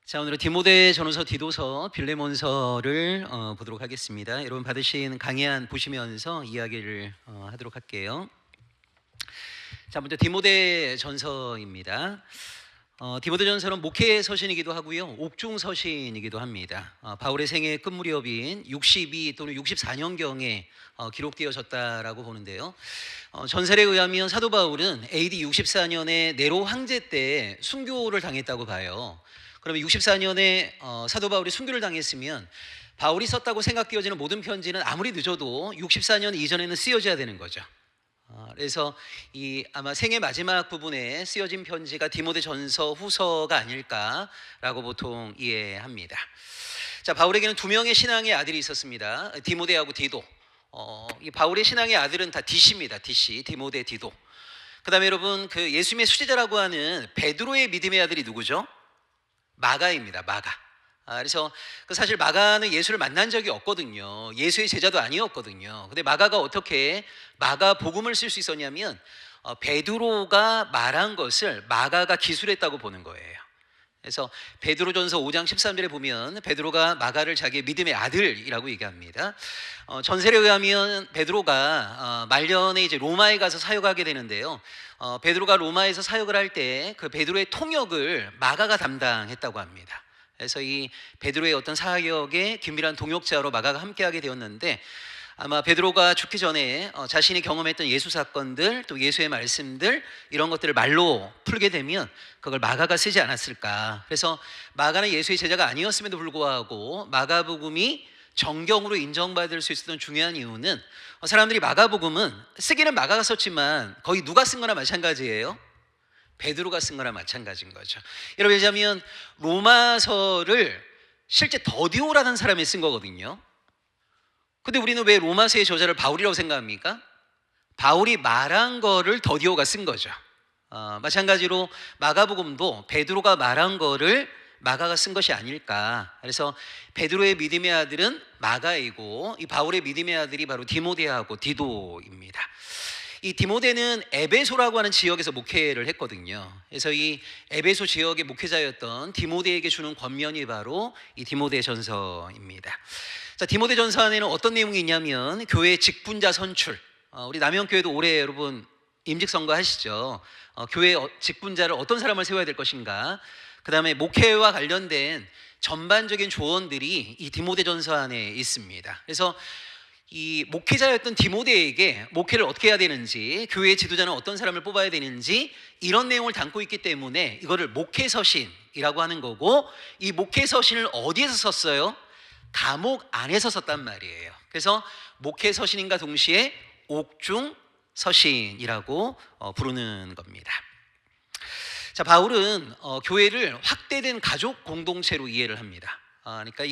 자, 오늘은 디모데 전후서, 디도서, 빌레몬서를 보도록 하겠습니다. 여러분 받으신 강의안 보시면서 이야기를 하도록 할게요. 자, 먼저 디모데 전서입니다. 디모데 전서는 목회 서신이기도 하고요, 옥중 서신이기도 합니다. 바울의 생애 끝 무렵인 62 또는 64년경에 기록되어졌다라고 보는데요. 전설에 의하면 사도 바울은 AD 64년에 네로 황제 때 순교를 당했다고 봐요. 그러면 64년에 사도 바울이 순교를 당했으면 바울이 썼다고 생각되어지는 모든 편지는 아무리 늦어도 64년 이전에는 쓰여져야 되는 거죠. 그래서 이 아마 생애 마지막 부분에 쓰여진 편지가 디모데 전서 후서가 아닐까라고 보통 이해합니다. 자, 바울에게는 두 명의 신앙의 아들이 있었습니다. 디모데하고 디도. 이 바울의 신앙의 아들은 다 디시입니다. 디시, 디모데, 디도. 그다음에 여러분, 그 예수님의 수제자라고 하는 베드로의 믿음의 아들이 누구죠? 마가입니다. 마가. 그래서 사실 마가는 예수를 만난 적이 없거든요. 예수의 제자도 아니었거든요. 근데 마가가 어떻게 마가 복음을 쓸 수 있었냐면 베드로가 말한 것을 마가가 기술했다고 보는 거예요. 그래서 베드로전서 5장 13절에 보면 베드로가 마가를 자기의 믿음의 아들이라고 얘기합니다. 전설에 의하면 베드로가 말년에 이제 로마에 가서 사역하게 되는데요. 베드로가 로마에서 사역을 할 때 그 베드로의 통역을 마가가 담당했다고 합니다. 그래서 이 베드로의 어떤 사역의 긴밀한 동역자로 마가가 함께하게 되었는데, 아마 베드로가 죽기 전에 자신이 경험했던 예수 사건들, 또 예수의 말씀들, 이런 것들을 말로 풀게 되면 그걸 마가가 쓰지 않았을까. 그래서 마가는 예수의 제자가 아니었음에도 불구하고 마가복음이 정경으로 인정받을 수 있었던 중요한 이유는, 사람들이 마가복음은 쓰기는 마가가 썼지만 거의 누가 쓴 거나 마찬가지예요? 베드로가 쓴 거나 마찬가지인 거죠. 여러분, 왜냐하면 로마서를 실제 더디오라는 사람이 쓴 거거든요. 근데 우리는 왜 로마서의 저자를 바울이라고 생각합니까? 바울이 말한 거를 더디오가 쓴 거죠. 마찬가지로 마가복음도 베드로가 말한 거를 마가가 쓴 것이 아닐까. 그래서 베드로의 믿음의 아들은 마가이고, 이 바울의 믿음의 아들이 바로 디모데하고 디도입니다. 이 디모데는 에베소라고 하는 지역에서 목회를 했거든요. 그래서 이 에베소 지역의 목회자였던 디모데에게 주는 권면이 바로 이 디모데 전서입니다. 자, 디모데 전서 안에는 어떤 내용이 있냐면 교회 직분자 선출. 우리 남영교회도 올해 여러분 임직선거 하시죠. 교회 직분자를 어떤 사람을 세워야 될 것인가. 그 다음에 목회와 관련된 전반적인 조언들이 이 디모데 전서 안에 있습니다. 그래서 이 목회자였던 디모데에게 목회를 어떻게 해야 되는지, 교회의 지도자는 어떤 사람을 뽑아야 되는지, 이런 내용을 담고 있기 때문에 이거를 목회서신이라고 하는 거고, 이 목회서신을 어디에서 썼어요? 감옥 안에서 썼단 말이에요. 그래서 목회서신인가 동시에 옥중서신이라고 부르는 겁니다. 자, 바울은 교회를 확대된 가족 공동체로 이해를 합니다. 그러니까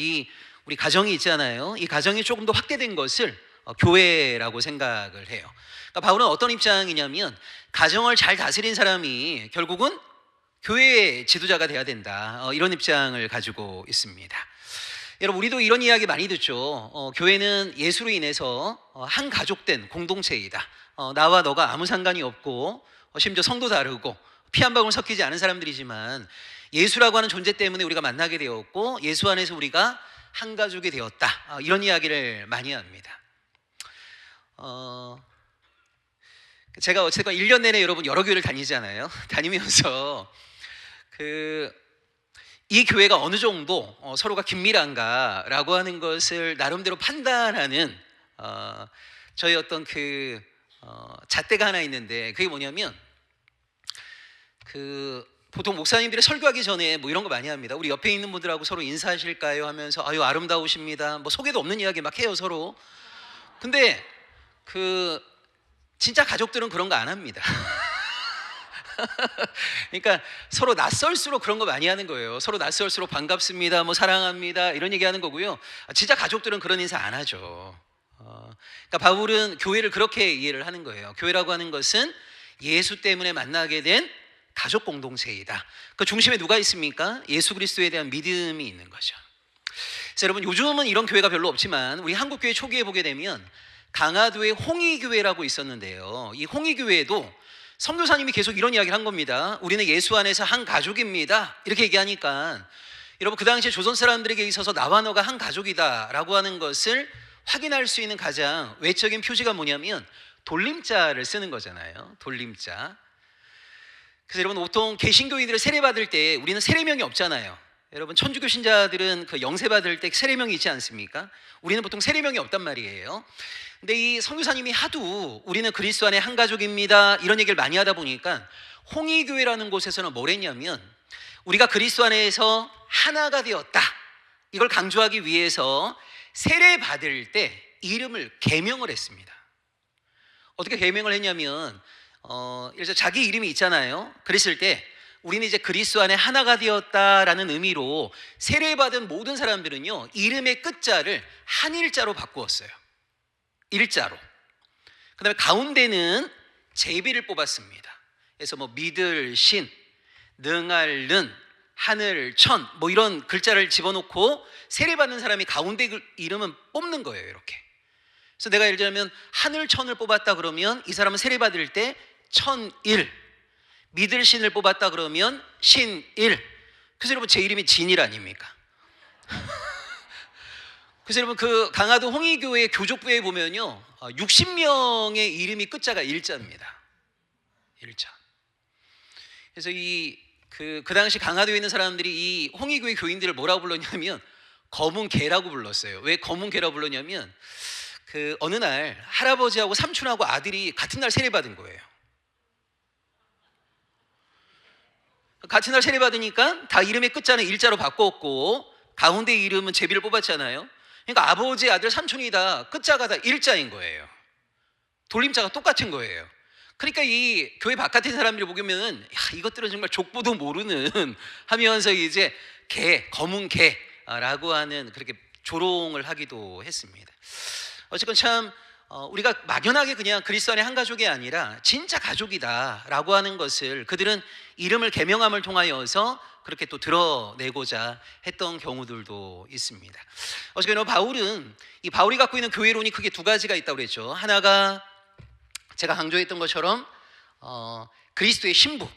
우리 가정이 있잖아요. 이 가정이 조금 더 확대된 것을 교회라고 생각을 해요. 그러니까 바울은 어떤 입장이냐면, 가정을 잘 다스린 사람이 결국은 교회의 지도자가 돼야 된다, 이런 입장을 가지고 있습니다. 여러분, 우리도 이런 이야기 많이 듣죠. 교회는 예수로 인해서 한 가족된 공동체이다. 나와 너가 아무 상관이 없고 심지어 성도 다르고 피 한 방울 섞이지 않은 사람들이지만 예수라고 하는 존재 때문에 우리가 만나게 되었고, 예수 안에서 우리가 한 가족이 되었다, 이런 이야기를 많이 합니다. 제가 어쨌든 1년 내내 여러분 여러 교회를 다니잖아요. 다니면서 이 교회가 어느 정도 서로가 긴밀한가라고 하는 것을 나름대로 판단하는 저희 어떤 잣대가 하나 있는데, 그게 뭐냐면 보통 목사님들이 설교하기 전에 뭐 이런 거 많이 합니다. 우리 옆에 있는 분들하고 서로 인사하실까요? 하면서 아유 아름다우십니다. 뭐 소개도 없는 이야기 막 해요, 서로. 근데 진짜 가족들은 그런 거 안 합니다. 그러니까 서로 낯설수록 그런 거 많이 하는 거예요. 서로 낯설수록 반갑습니다, 뭐 사랑합니다, 이런 얘기 하는 거고요. 진짜 가족들은 그런 인사 안 하죠. 그러니까 바울은 교회를 그렇게 이해를 하는 거예요. 교회라고 하는 것은 예수 때문에 만나게 된 가족 공동체이다. 그 중심에 누가 있습니까? 예수 그리스도에 대한 믿음이 있는 거죠. 그래서 여러분, 요즘은 이런 교회가 별로 없지만 우리 한국교회 초기에 보게 되면 강화도에 홍의교회라고 있었는데요. 이 홍의교회도 선교사님이 계속 이런 이야기를 한 겁니다. 우리는 예수 안에서 한 가족입니다, 이렇게 얘기하니까 여러분, 그 당시에 조선 사람들에게 있어서 나와 너가 한 가족이다라고 하는 것을 확인할 수 있는 가장 외적인 표지가 뭐냐면 돌림자를 쓰는 거잖아요. 돌림자. 그래서 여러분, 보통 개신교인들을 세례받을 때 우리는 세례명이 없잖아요. 여러분, 천주교 신자들은 그 영세 받을 때 세례명이 있지 않습니까? 우리는 보통 세례명이 없단 말이에요. 근데 이 선교사님이 하도 우리는 그리스도 안에 한 가족입니다 이런 얘기를 많이 하다 보니까 홍익교회라는 곳에서는 뭘 했냐면 우리가 그리스도 안에서 하나가 되었다 이걸 강조하기 위해서 세례 받을 때 이름을 계명을 했습니다. 어떻게 계명을 했냐면 그래서 자기 이름이 있잖아요. 그랬을 때 우리는 이제 그리스도 안에 하나가 되었다라는 의미로 세례받은 모든 사람들은요 이름의 끝자를 한일자로 바꾸었어요. 일자로. 그 다음에 가운데는 제비를 뽑았습니다. 그래서 뭐 믿을 신, 능할 는, 하늘, 천 뭐 이런 글자를 집어넣고 세례받는 사람이 가운데 이름은 뽑는 거예요. 이렇게. 그래서 내가 예를 들면 하늘 천을 뽑았다 그러면 이 사람은 세례받을 때 천일, 믿을 신을 뽑았다 그러면 신일. 그래서 여러분 제 이름이 진일 아닙니까? 그래서 여러분 그 강화도 홍익교회 교족부에 보면요 60명의 이름이 끝자가 일자입니다. 일자. 그래서 그 당시 강화도에 있는 사람들이 이 홍익교회 교인들을 뭐라고 불렀냐면 검은 개라고 불렀어요. 왜 검은 개라고 불렀냐면 그 어느 날 할아버지하고 삼촌하고 아들이 같은 날 세례받은 거예요. 같은 날 세례받으니까 다 이름의 끝자는 일자로 바꿨고 가운데 이름은 제비를 뽑았잖아요. 그러니까 아버지, 아들, 삼촌이 다 끝자가 다 일자인 거예요. 돌림자가 똑같은 거예요. 그러니까 이 교회 바깥에 사람들이 보면은 야, 이것들은 정말 족보도 모르는 하면서 이제 개, 검은 개라고 하는 그렇게 조롱을 하기도 했습니다. 어쨌건 참 우리가 막연하게 그냥 그리스도 안의 한 가족이 아니라 진짜 가족이다라고 하는 것을 그들은 이름을 계명함을 통하여서 그렇게 또 드러내고자 했던 경우들도 있습니다. 어쨌든 바울은 이 바울이 갖고 있는 교회론이 크게 두 가지가 있다고 그랬죠. 하나가 제가 강조했던 것처럼 그리스도의 신부.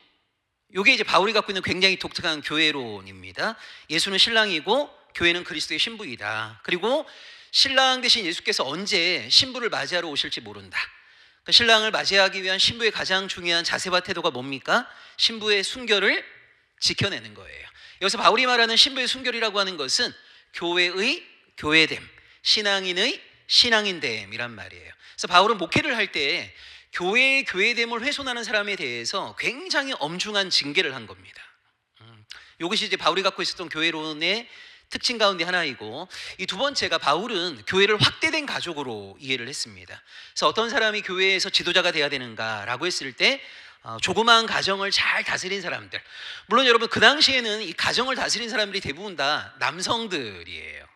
이게 이제 바울이 갖고 있는 굉장히 독특한 교회론입니다. 예수는 신랑이고 교회는 그리스도의 신부이다. 그리고 신랑 대신 예수께서 언제 신부를 맞이하러 오실지 모른다. 그 신랑을 맞이하기 위한 신부의 가장 중요한 자세와 태도가 뭡니까? 신부의 순결을 지켜내는 거예요. 여기서 바울이 말하는 신부의 순결이라고 하는 것은 교회의 교회됨, 신앙인의 신앙인됨이란 말이에요. 그래서 바울은 목회를 할 때 교회의 교회됨을 훼손하는 사람에 대해서 굉장히 엄중한 징계를 한 겁니다. 이것이 이제 바울이 갖고 있었던 교회론의 특징 가운데 하나이고, 이 두 번째가 바울은 교회를 확대된 가족으로 이해를 했습니다. 그래서 어떤 사람이 교회에서 지도자가 돼야 되는가라고 했을 때 조그마한 가정을 잘 다스린 사람들, 물론 여러분 그 당시에는 이 가정을 다스린 사람들이 대부분 다 남성들이에요.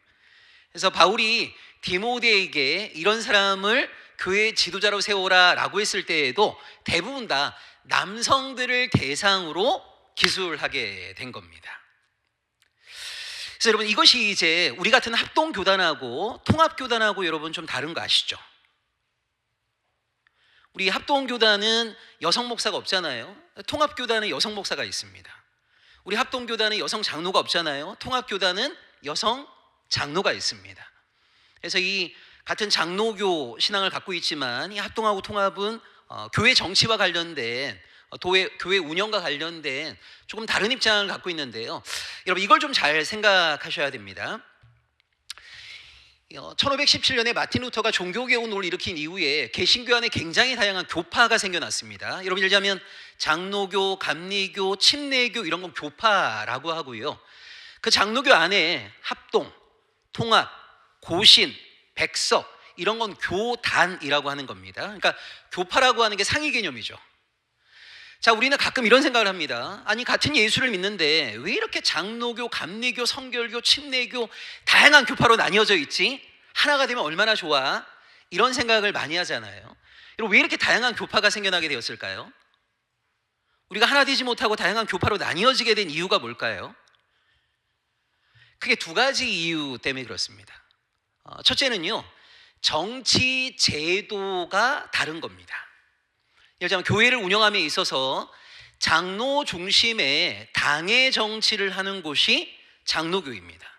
그래서 바울이 디모데에게 이런 사람을 교회 지도자로 세워라 라고 했을 때에도 대부분 다 남성들을 대상으로 기술하게 된 겁니다. 그래서 여러분 이것이 이제 우리 같은 합동교단하고 통합교단하고 여러분 좀 다른 거 아시죠? 우리 합동교단은 여성 목사가 없잖아요. 통합교단은 여성 목사가 있습니다. 우리 합동교단은 여성 장로가 없잖아요. 통합교단은 여성 장로가 있습니다. 그래서 이 같은 장로교 신앙을 갖고 있지만 이 합동하고 통합은 교회 정치와 관련된 교회 운영과 관련된 조금 다른 입장을 갖고 있는데요. 여러분 이걸 좀 잘 생각하셔야 됩니다. 1517년에 마틴 루터가 종교개혁 운동을 일으킨 이후에 개신교 안에 굉장히 다양한 교파가 생겨났습니다. 여러분 예를 들자면 장로교, 감리교, 침례교 이런 건 교파라고 하고요. 그 장로교 안에 합동, 통합, 고신, 백석 이런 건 교단이라고 하는 겁니다. 그러니까 교파라고 하는 게 상위 개념이죠. 자, 우리는 가끔 이런 생각을 합니다. 아니 같은 예수를 믿는데 왜 이렇게 장로교, 감리교, 성결교, 침례교 다양한 교파로 나뉘어져 있지? 하나가 되면 얼마나 좋아? 이런 생각을 많이 하잖아요. 왜 이렇게 다양한 교파가 생겨나게 되었을까요? 우리가 하나 되지 못하고 다양한 교파로 나뉘어지게 된 이유가 뭘까요? 크게 두 가지 이유 때문에 그렇습니다. 첫째는요, 정치 제도가 다른 겁니다. 예를 들자면 교회를 운영함에 있어서 장로 중심의 당의 정치를 하는 곳이 장로교입니다.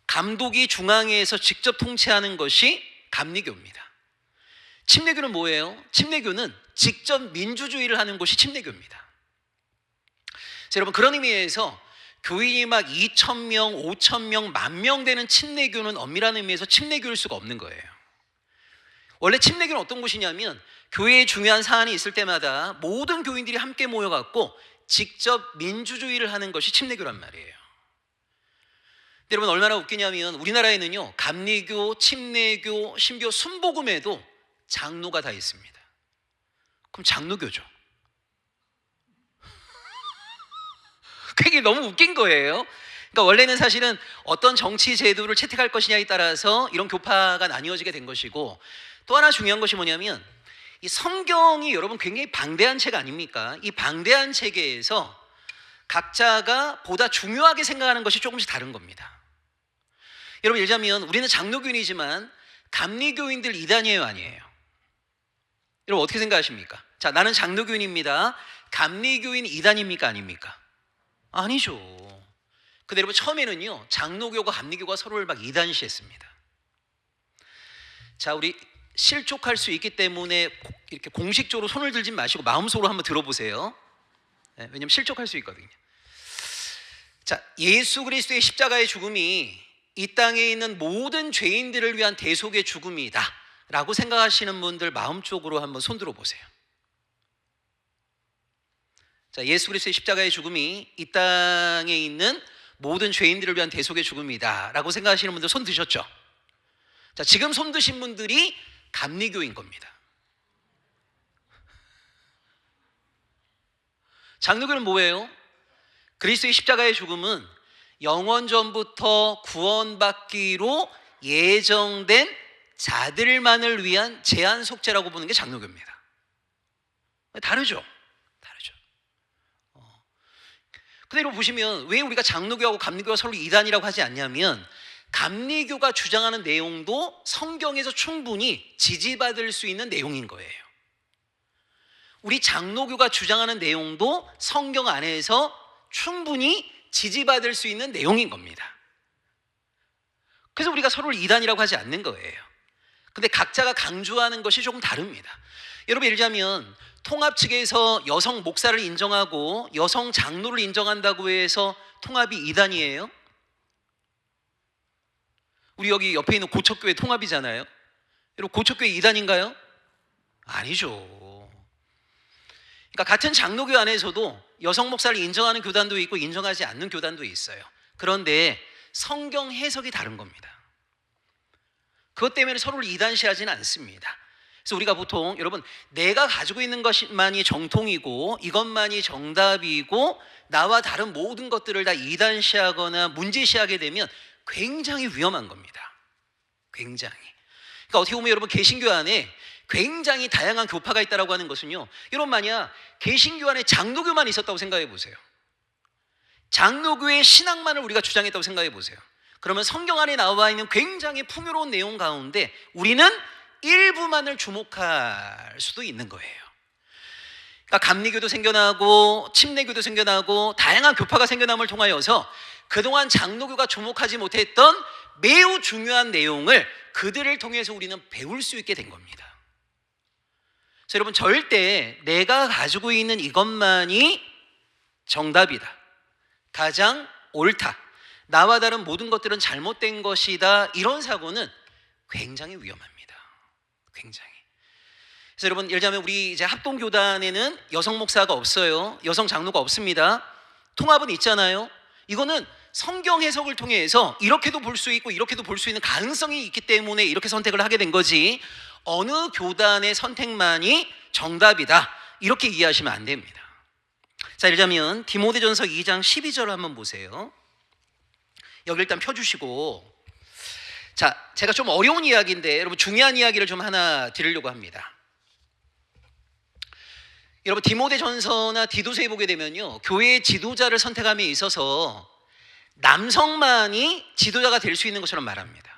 감독이 중앙에서 직접 통치하는 것이 감리교입니다. 침례교는 뭐예요? 침례교는 직접 민주주의를 하는 곳이 침례교입니다. 자, 여러분, 그런 의미에서 교인이 막 2,000명, 5,000명, 10,000명 되는 침례교는 엄밀한 의미에서 침례교일 수가 없는 거예요. 원래 침례교는 어떤 곳이냐면 교회에 중요한 사안이 있을 때마다 모든 교인들이 함께 모여갖고 직접 민주주의를 하는 것이 침례교란 말이에요. 근데 여러분, 얼마나 웃기냐면 우리나라에는요, 감리교, 침례교, 심지어 순복음에도 장로가 다 있습니다. 그럼 장로교죠. 그게 너무 웃긴 거예요. 그러니까 원래는 사실은 어떤 정치 제도를 채택할 것이냐에 따라서 이런 교파가 나뉘어지게 된 것이고, 또 하나 중요한 것이 뭐냐면 이 성경이 여러분 굉장히 방대한 책 아닙니까? 이 방대한 체계에서 각자가 보다 중요하게 생각하는 것이 조금씩 다른 겁니다. 여러분, 예를 들자면 우리는 장로교인이지만 감리교인들 이단이에요, 아니에요? 여러분, 어떻게 생각하십니까? 자, 나는 장로교인입니다. 감리교인 이단입니까, 아닙니까? 아니죠. 근데 여러분, 처음에는요, 장로교가 감리교가 서로를 막 이단시했습니다. 자, 우리 실족할 수 있기 때문에 이렇게 공식적으로 손을 들지 마시고 마음속으로 한번 들어보세요. 네, 왜냐하면 실족할 수 있거든요. 자, 예수 그리스도의 십자가의 죽음이 이 땅에 있는 모든 죄인들을 위한 대속의 죽음이다 라고 생각하시는 분들 마음쪽으로 한번 손 들어보세요. 자, 예수 그리스도의 십자가의 죽음이 이 땅에 있는 모든 죄인들을 위한 대속의 죽음이다 라고 생각하시는 분들 손 드셨죠? 자, 지금 손 드신 분들이 감리교인 겁니다. 장로교는 뭐예요? 그리스도의 십자가의 죽음은 영원전부터 구원받기로 예정된 자들만을 위한 제한 속죄라고 보는 게 장로교입니다. 다르죠? 다르죠. 근데 이거 보시면 왜 우리가 장로교하고 감리교가 서로 이단이라고 하지 않냐면, 감리교가 주장하는 내용도 성경에서 충분히 지지받을 수 있는 내용인 거예요. 우리 장로교가 주장하는 내용도 성경 안에서 충분히 지지받을 수 있는 내용인 겁니다. 그래서 우리가 서로를 이단이라고 하지 않는 거예요. 근데 각자가 강조하는 것이 조금 다릅니다. 여러분, 예를 들자면 통합 측에서 여성 목사를 인정하고 여성 장로를 인정한다고 해서 통합이 이단이에요? 우리 여기 옆에 있는 고척교회 통합이잖아요. 여러분, 고척교회 이단인가요? 아니죠. 그러니까 같은 장로교 안에서도 여성 목사를 인정하는 교단도 있고 인정하지 않는 교단도 있어요. 그런데 성경 해석이 다른 겁니다. 그것 때문에 서로를 이단시하지는 않습니다. 그래서 우리가 보통, 여러분, 내가 가지고 있는 것만이 정통이고 이것만이 정답이고 나와 다른 모든 것들을 다 이단시하거나 문제시하게 되면 굉장히 위험한 겁니다. 굉장히. 그러니까 어떻게 보면 여러분, 개신교 안에 굉장히 다양한 교파가 있다고 하는 것은요, 여러분, 만약 개신교 안에 장로교만 있었다고 생각해 보세요. 장로교의 신앙만을 우리가 주장했다고 생각해 보세요. 그러면 성경 안에 나와 있는 굉장히 풍요로운 내용 가운데 우리는 일부만을 주목할 수도 있는 거예요. 그러니까 감리교도 생겨나고 침례교도 생겨나고 다양한 교파가 생겨남을 통하여서 그동안 장로교가 주목하지 못했던 매우 중요한 내용을 그들을 통해서 우리는 배울 수 있게 된 겁니다. 그래서 여러분, 절대 내가 가지고 있는 이것만이 정답이다, 가장 옳다, 나와 다른 모든 것들은 잘못된 것이다, 이런 사고는 굉장히 위험합니다. 굉장히. 그래서 여러분, 예를 들자면 우리 이제 합동교단에는 여성 목사가 없어요. 여성 장로가 없습니다. 통합은 있잖아요. 이거는 성경 해석을 통해서 이렇게도 볼 수 있고 이렇게도 볼 수 있는 가능성이 있기 때문에 이렇게 선택을 하게 된 거지, 어느 교단의 선택만이 정답이다, 이렇게 이해하시면 안 됩니다. 자, 예를 들자면 디모데전서 2장 12절을 한번 보세요. 여기 일단 펴주시고, 자, 제가 좀 어려운 이야기인데 여러분, 중요한 이야기를 좀 하나 드리려고 합니다. 여러분, 디모데전서나 디도서에 보게 되면요, 교회의 지도자를 선택함에 있어서 남성만이 지도자가 될 수 있는 것처럼 말합니다.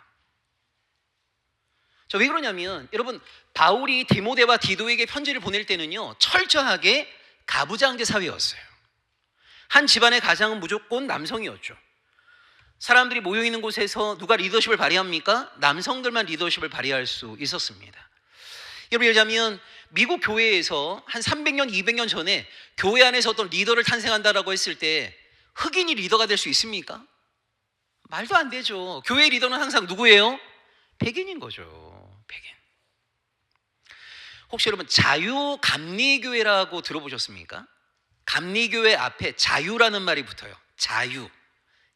자, 왜 그러냐면 여러분, 바울이 디모데와 디도에게 편지를 보낼 때는요, 철저하게 가부장제 사회였어요. 한 집안의 가장은 무조건 남성이었죠. 사람들이 모여 있는 곳에서 누가 리더십을 발휘합니까? 남성들만 리더십을 발휘할 수 있었습니다. 여러분, 예를 들자면 미국 교회에서 한 300년, 200년 전에 교회 안에서 어떤 리더를 탄생한다라고 했을 때 흑인이 리더가 될 수 있습니까? 말도 안 되죠. 교회의 리더는 항상 누구예요? 백인인 거죠. 백인. 혹시 여러분 자유감리교회라고 들어보셨습니까? 감리교회 앞에 자유라는 말이 붙어요.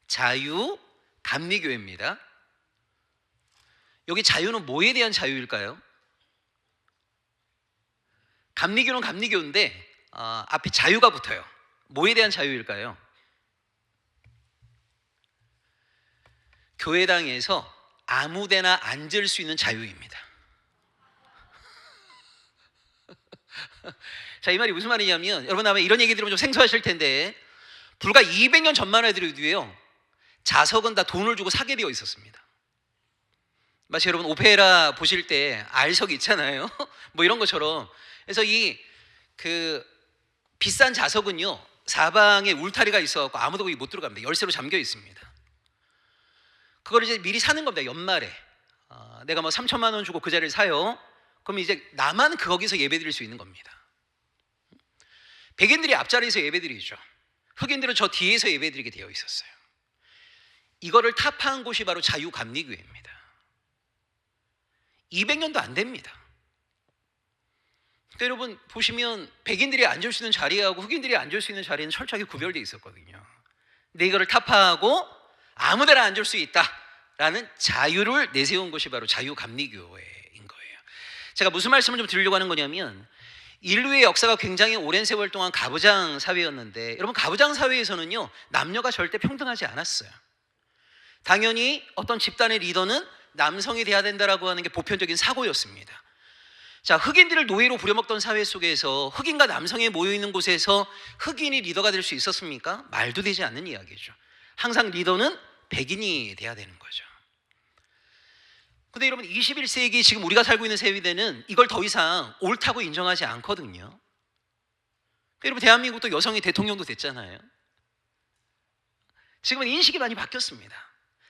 자유감리교회입니다. 여기 자유는 뭐에 대한 자유일까요? 감리교는 감리교인데 앞에 자유가 붙어요. 뭐에 대한 자유일까요? 교회당에서 아무데나 앉을 수 있는 자유입니다. 자, 이 말이 무슨 말이냐면, 여러분 아마 이런 얘기 들으면 좀 생소하실 텐데, 불과 200년 전만 해도요, 좌석은 다 돈을 주고 사게 되어 있었습니다. 마치 여러분 오페라 보실 때 R석이 있잖아요. 뭐 이런 것처럼. 그래서 비싼 좌석은요, 사방에 울타리가 있어갖고 아무도 거기 못 들어갑니다. 열쇠로 잠겨 있습니다. 그걸 이제 미리 사는 겁니다. 연말에 내가 뭐 3천만 원 주고 그 자리를 사요. 그럼 이제 나만 거기서 예배드릴 수 있는 겁니다. 백인들이 앞자리에서 예배드리죠. 흑인들은 저 뒤에서 예배드리게 되어 있었어요. 이거를 타파한 곳이 바로 자유감리교회입니다. 200년도 안 됩니다. 그러니까 여러분 보시면 백인들이 앉을 수 있는 자리하고 흑인들이 앉을 수 있는 자리는 철저하게 구별되어 있었거든요. 근데 이거를 타파하고 아무데나 앉을 수 있다라는 자유를 내세운 것이 바로 자유감리교회인 거예요. 제가 무슨 말씀을 좀 드리려고 하는 거냐면, 인류의 역사가 굉장히 오랜 세월 동안 가부장 사회였는데, 여러분 가부장 사회에서는요, 남녀가 절대 평등하지 않았어요. 당연히 어떤 집단의 리더는 남성이 돼야 된다라고 하는 게 보편적인 사고였습니다. 자, 흑인들을 노예로 부려먹던 사회 속에서 흑인과 남성이 모여있는 곳에서 흑인이 리더가 될 수 있었습니까? 말도 되지 않는 이야기죠. 항상 리더는 백인이 돼야 되는 거죠. 근데 여러분 21세기 지금 우리가 살고 있는 세대는 이걸 더 이상 옳다고 인정하지 않거든요. 그러니까 여러분 대한민국도 여성이 대통령도 됐잖아요. 지금은 인식이 많이 바뀌었습니다.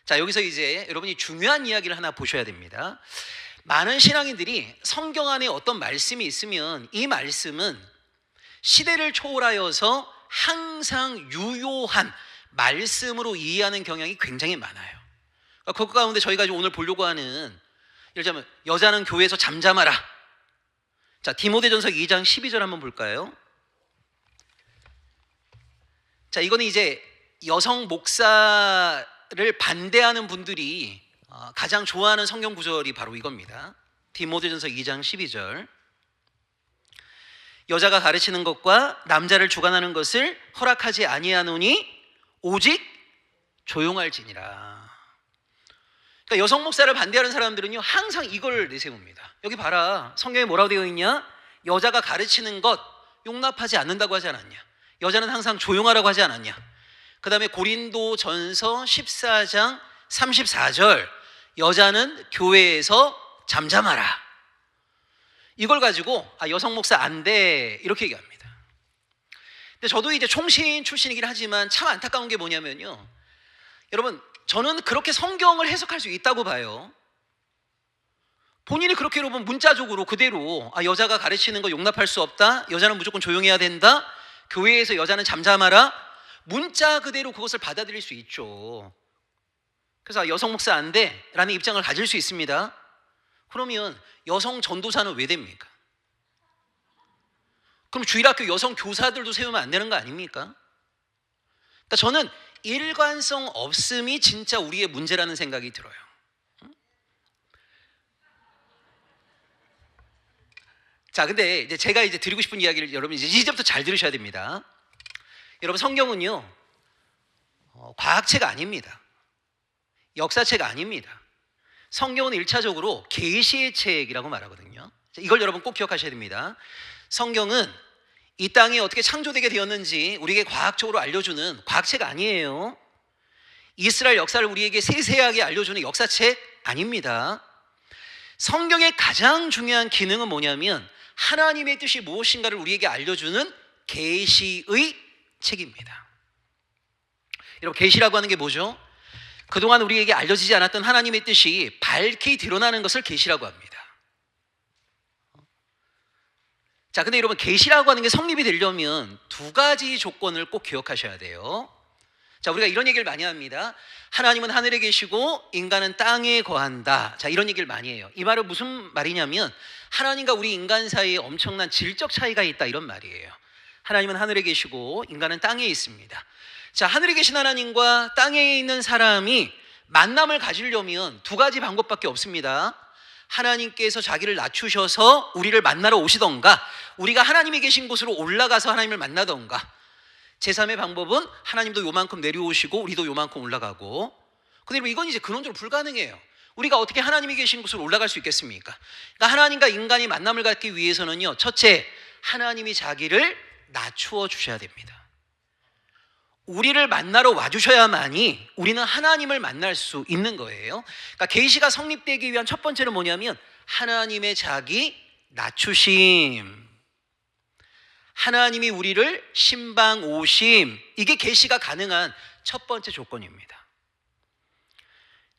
자, 여기서 이제 여러분이 중요한 이야기를 하나 보셔야 됩니다. 많은 신앙인들이 성경 안에 어떤 말씀이 있으면 이 말씀은 시대를 초월하여서 항상 유효한 말씀으로 이해하는 경향이 굉장히 많아요. 그 가운데 저희가 오늘 보려고 하는, 예를 들자면 여자는 교회에서 잠잠하라. 자, 디모데전서 2장 12절 한번 볼까요? 자, 이거는 이제 여성 목사를 반대하는 분들이 가장 좋아하는 성경 구절이 바로 이겁니다. 디모데전서 2장 12절. 여자가 가르치는 것과 남자를 주관하는 것을 허락하지 아니하노니 오직 조용할지니라. 그러니까 여성 목사를 반대하는 사람들은요, 항상 이걸 내세웁니다. 여기 봐라, 성경에 뭐라고 되어 있냐? 여자가 가르치는 것 용납하지 않는다고 하지 않았냐? 여자는 항상 조용하라고 하지 않았냐? 그 다음에 고린도전서 14장 34절, 여자는 교회에서 잠잠하라. 이걸 가지고 여성 목사 안 돼, 이렇게 얘기합니다. 근데 저도 이제 총신 출신이긴 하지만 참 안타까운 게 뭐냐면요, 여러분 저는 그렇게 성경을 해석할 수 있다고 봐요. 본인이 그렇게 여러분 문자적으로 그대로 여자가 가르치는 거 용납할 수 없다, 여자는 무조건 조용해야 된다, 교회에서 여자는 잠잠하라, 문자 그대로 그것을 받아들일 수 있죠. 그래서 여성 목사 안 돼 라는 입장을 가질 수 있습니다. 그러면 여성 전도사는 왜 됩니까? 그럼 주일학교 여성 교사들도 세우면 안 되는 거 아닙니까? 그러니까 저는 일관성 없음이 진짜 우리의 문제라는 생각이 들어요. 자, 근데 이제 제가 이제 드리고 싶은 이야기를 여러분 이제부터 잘 들으셔야 됩니다. 여러분 성경은요, 과학책 아닙니다. 역사책 아닙니다. 성경은 1차적으로 계시의 책이라고 말하거든요. 이걸 여러분 꼭 기억하셔야 됩니다. 성경은 이 땅이 어떻게 창조되게 되었는지 우리에게 과학적으로 알려주는 과학책 아니에요. 이스라엘 역사를 우리에게 세세하게 알려주는 역사책 아닙니다. 성경의 가장 중요한 기능은 뭐냐면 하나님의 뜻이 무엇인가를 우리에게 알려주는 계시의 책입니다. 여러분, 계시라고 하는 게 뭐죠? 그동안 우리에게 알려지지 않았던 하나님의 뜻이 밝히 드러나는 것을 계시라고 합니다. 자, 근데 여러분, 계시라고 하는 게 성립이 되려면 두 가지 조건을 꼭 기억하셔야 돼요. 자, 우리가 이런 얘기를 많이 합니다. 하나님은 하늘에 계시고 인간은 땅에 거한다. 자, 이런 얘기를 많이 해요. 이 말은 무슨 말이냐면 하나님과 우리 인간 사이에 엄청난 질적 차이가 있다, 이런 말이에요. 하나님은 하늘에 계시고 인간은 땅에 있습니다. 자, 하늘에 계신 하나님과 땅에 있는 사람이 만남을 가지려면 두 가지 방법밖에 없습니다. 하나님께서 자기를 낮추셔서 우리를 만나러 오시던가, 우리가 하나님이 계신 곳으로 올라가서 하나님을 만나던가. 제3의 방법은 하나님도 요만큼 내려오시고 우리도 요만큼 올라가고. 근데 여러분, 이건 이제 근원적으로 불가능해요. 우리가 어떻게 하나님이 계신 곳으로 올라갈 수 있겠습니까? 그러니까 하나님과 인간이 만남을 갖기 위해서는요, 첫째, 하나님이 자기를 낮추어 주셔야 됩니다. 우리를 만나러 와주셔야만이 우리는 하나님을 만날 수 있는 거예요. 그러니까 계시가 성립되기 위한 첫 번째는 뭐냐면 하나님의 자기 낮추심, 하나님이 우리를 신방 오심, 이게 계시가 가능한 첫 번째 조건입니다.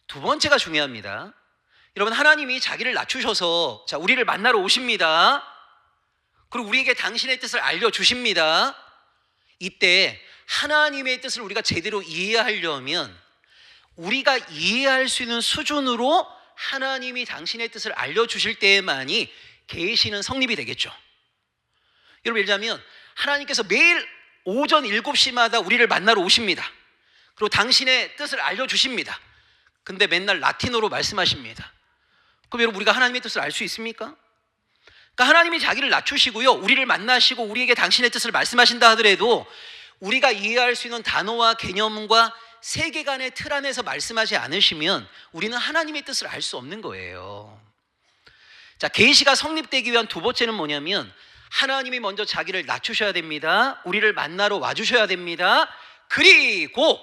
두 번째가 중요합니다. 여러분, 하나님이 자기를 낮추셔서 자, 우리를 만나러 오십니다. 그리고 우리에게 당신의 뜻을 알려주십니다. 이때 하나님의 뜻을 우리가 제대로 이해하려면 우리가 이해할 수 있는 수준으로 하나님이 당신의 뜻을 알려주실 때에만이 계시는 성립이 되겠죠. 여러분, 예를 들자면 하나님께서 매일 오전 7시마다 우리를 만나러 오십니다. 그리고 당신의 뜻을 알려주십니다. 근데 맨날 라틴어로 말씀하십니다. 그럼 여러분, 우리가 하나님의 뜻을 알 수 있습니까? 그러니까 하나님이 자기를 낮추시고요, 우리를 만나시고 우리에게 당신의 뜻을 말씀하신다 하더라도 우리가 이해할 수 있는 단어와 개념과 세계관의 틀 안에서 말씀하지 않으시면 우리는 하나님의 뜻을 알 수 없는 거예요. 자, 계시가 성립되기 위한 두 번째는 뭐냐면 하나님이 먼저 자기를 낮추셔야 됩니다. 우리를 만나러 와주셔야 됩니다. 그리고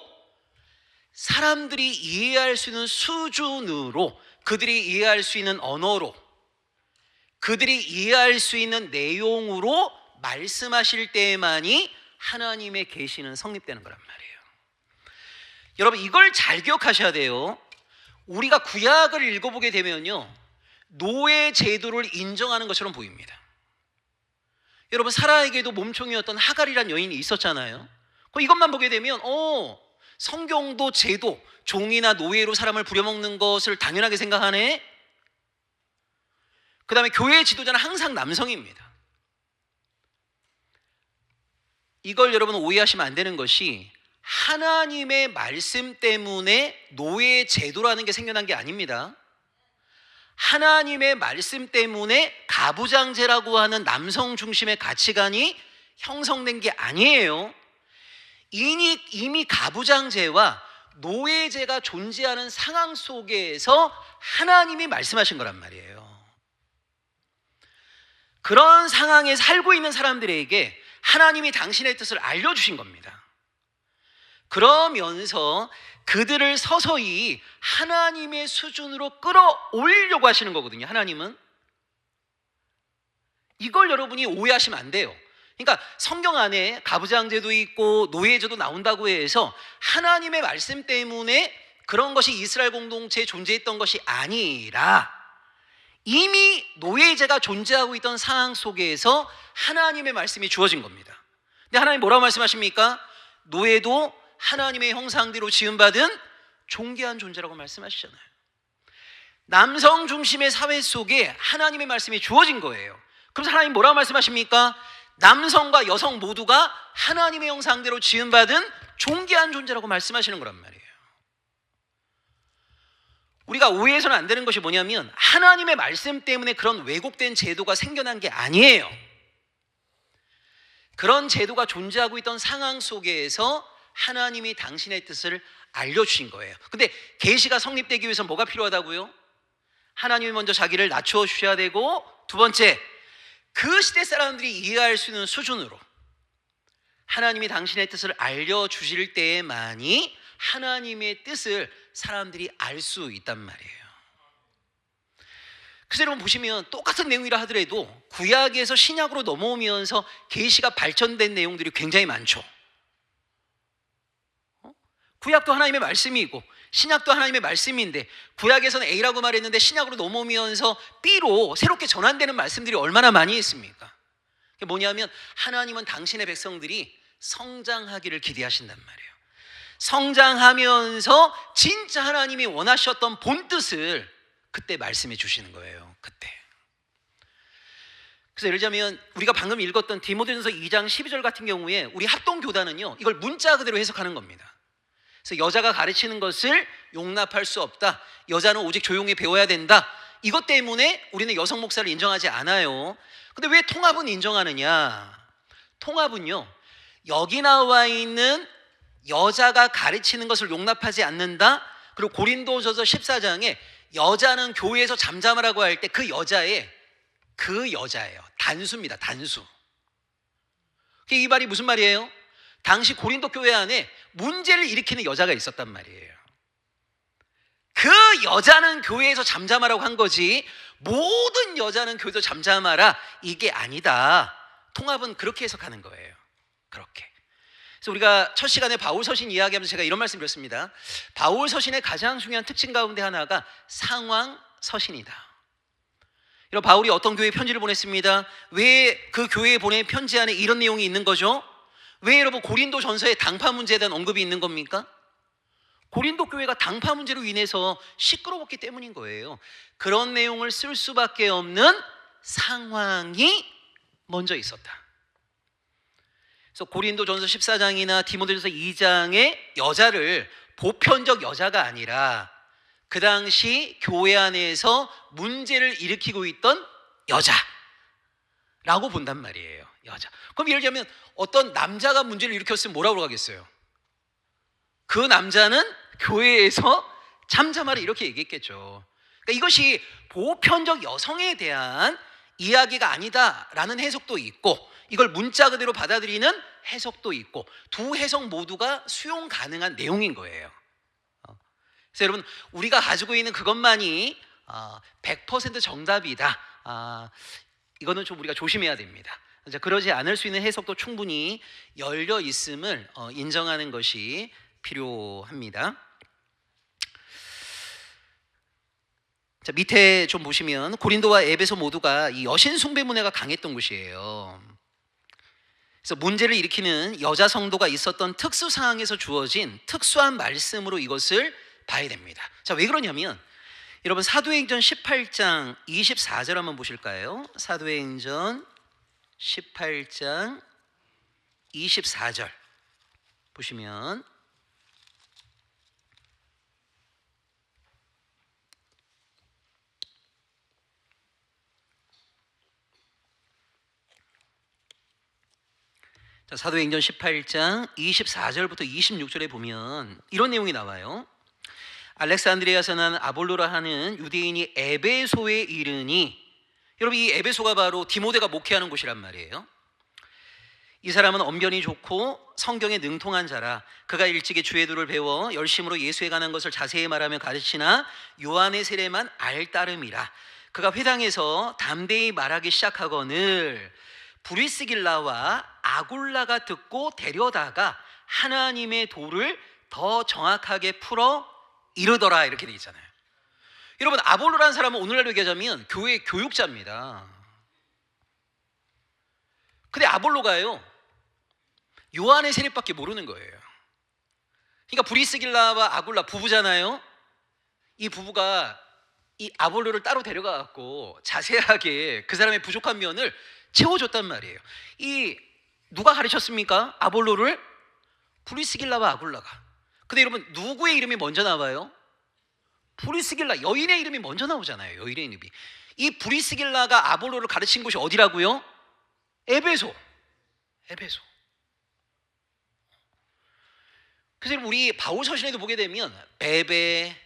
사람들이 이해할 수 있는 수준으로, 그들이 이해할 수 있는 언어로, 그들이 이해할 수 있는 내용으로 말씀하실 때에만이 하나님의 계시는 성립되는 거란 말이에요. 여러분, 이걸 잘 기억하셔야 돼요. 우리가 구약을 읽어보게 되면요, 노예 제도를 인정하는 것처럼 보입니다. 여러분, 사라에게도 몸종이었던 하갈이란 여인이 있었잖아요. 이것만 보게 되면 성경도 제도, 종이나 노예로 사람을 부려먹는 것을 당연하게 생각하네. 그 다음에 교회의 지도자는 항상 남성입니다. 이걸 여러분 오해하시면 안 되는 것이 하나님의 말씀 때문에 노예 제도라는 게 생겨난 게 아닙니다. 하나님의 말씀 때문에 가부장제라고 하는 남성 중심의 가치관이 형성된 게 아니에요. 이미 가부장제와 노예제가 존재하는 상황 속에서 하나님이 말씀하신 거란 말이에요. 그런 상황에 살고 있는 사람들에게 하나님이 당신의 뜻을 알려주신 겁니다. 그러면서 그들을 서서히 하나님의 수준으로 끌어올리려고 하시는 거거든요. 하나님은. 이걸 여러분이 오해하시면 안 돼요. 그러니까 성경 안에 가부장제도 있고 노예제도 나온다고 해서 하나님의 말씀 때문에 그런 것이 이스라엘 공동체에 존재했던 것이 아니라 이미 노예제가 존재하고 있던 상황 속에서 하나님의 말씀이 주어진 겁니다. 근데 하나님 뭐라고 말씀하십니까? 노예도 하나님의 형상대로 지음받은 존귀한 존재라고 말씀하시잖아요. 남성 중심의 사회 속에 하나님의 말씀이 주어진 거예요. 그래서 하나님 뭐라고 말씀하십니까? 남성과 여성 모두가 하나님의 형상대로 지음받은 존귀한 존재라고 말씀하시는 거란 말이에요. 우리가 오해해서는 안 되는 것이 뭐냐면 하나님의 말씀 때문에 그런 왜곡된 제도가 생겨난 게 아니에요. 그런 제도가 존재하고 있던 상황 속에서 하나님이 당신의 뜻을 알려주신 거예요. 근데 계시가 성립되기 위해서 뭐가 필요하다고요? 하나님이 먼저 자기를 낮추어 주셔야 되고, 두 번째, 그 시대 사람들이 이해할 수 있는 수준으로 하나님이 당신의 뜻을 알려주실 때에만이 하나님의 뜻을 사람들이 알 수 있단 말이에요. 그래서 여러분 보시면 똑같은 내용이라 하더라도 구약에서 신약으로 넘어오면서 계시가 발전된 내용들이 굉장히 많죠. 구약도 하나님의 말씀이고 신약도 하나님의 말씀인데 구약에서는 A라고 말했는데 신약으로 넘어오면서 B로 새롭게 전환되는 말씀들이 얼마나 많이 있습니까? 그게 뭐냐면 하나님은 당신의 백성들이 성장하기를 기대하신단 말이에요. 성장하면서 진짜 하나님이 원하셨던 본뜻을 그때 말씀해 주시는 거예요. 그때. 그래서 예를 들자면 우리가 방금 읽었던 디모데전서 2장 12절 같은 경우에 우리 합동교단은요 이걸 문자 그대로 해석하는 겁니다. 그래서 여자가 가르치는 것을 용납할 수 없다. 여자는 오직 조용히 배워야 된다. 이것 때문에 우리는 여성 목사를 인정하지 않아요. 근데 왜 통합은 인정하느냐? 통합은요 여기 나와 있는 여자가 가르치는 것을 용납하지 않는다. 그리고 고린도전서 14장에 여자는 교회에서 잠잠하라고 할 때 그 여자예요. 단수입니다. 단수. 이 말이 무슨 말이에요? 당시 고린도 교회 안에 문제를 일으키는 여자가 있었단 말이에요. 그 여자는 교회에서 잠잠하라고 한 거지 모든 여자는 교회에서 잠잠하라 이게 아니다. 통합은 그렇게 해석하는 거예요. 그렇게. 그래서 우리가 첫 시간에 바울 서신 이야기하면서 제가 이런 말씀 드렸습니다. 바울 서신의 가장 중요한 특징 가운데 하나가 상황 서신이다. 여러분 바울이 어떤 교회에 편지를 보냈습니다. 왜 그 교회에 보낸 편지 안에 이런 내용이 있는 거죠? 왜 여러분 고린도 전서에 당파 문제에 대한 언급이 있는 겁니까? 고린도 교회가 당파 문제로 인해서 시끄러웠기 때문인 거예요. 그런 내용을 쓸 수밖에 없는 상황이 먼저 있었다. 그래서 고린도전서 14장이나 디모데전서 2장의 여자를 보편적 여자가 아니라 그 당시 교회 안에서 문제를 일으키고 있던 여자라고 본단 말이에요. 여자. 그럼 예를 들면 어떤 남자가 문제를 일으켰으면 뭐라고 하겠어요? 그 남자는 교회에서 잠잠하라 이렇게 얘기했겠죠. 그러니까 이것이 보편적 여성에 대한 이야기가 아니다라는 해석도 있고 이걸 문자 그대로 받아들이는 해석도 있고 두 해석 모두가 수용 가능한 내용인 거예요. 그래서 여러분 우리가 가지고 있는 그것만이 100% 정답이다. 이거는 좀 우리가 조심해야 됩니다. 그러지 않을 수 있는 해석도 충분히 열려 있음을 인정하는 것이 필요합니다. 자, 밑에 좀 보시면 고린도와 에베소 모두가 이 여신 숭배 문화가 강했던 곳이에요. 그래서 문제를 일으키는 여자 성도가 있었던 특수 상황에서 주어진 특수한 말씀으로 이것을 봐야 됩니다. 자, 왜 그러냐면 여러분 사도행전 18장 24절 한번 보실까요? 사도행전 18장 24절 보시면 자, 사도행전 18장 24절부터 26절에 보면 이런 내용이 나와요. 알렉산드리아에서 난 아볼로라 하는 유대인이 에베소에 이르니, 여러분 이 에베소가 바로 디모데가 목회하는 곳이란 말이에요. 이 사람은 언변이 좋고 성경에 능통한 자라. 그가 일찍이 주의 도를 배워 열심으로 예수에 관한 것을 자세히 말하며 가르치나 요한의 세례만 알따름이라. 그가 회당에서 담대히 말하기 시작하거늘 브리스길라와 아굴라가 듣고 데려다가 하나님의 도를 더 정확하게 풀어 이르더라 이렇게 돼 있잖아요. 여러분 아볼로라는 사람은 오늘날로 얘기하자면 교회 교육자입니다. 근데 아볼로가요 요한의 세례밖에 모르는 거예요. 그러니까 브리스길라와 아굴라 부부잖아요. 이 부부가 이 아볼로를 따로 데려가 갖고 자세하게 그 사람의 부족한 면을 채워줬단 말이에요. 이 누가 가르쳤습니까? 아볼로를? 브리스길라와 아굴라가. 근데 여러분 누구의 이름이 먼저 나와요? 브리스길라, 여인의 이름이 먼저 나오잖아요. 여인의 이름이. 이 브리스길라가 아볼로를 가르친 곳이 어디라고요? 에베소. 에베소. 그래서 우리 바울 서신에도 보게 되면 베베,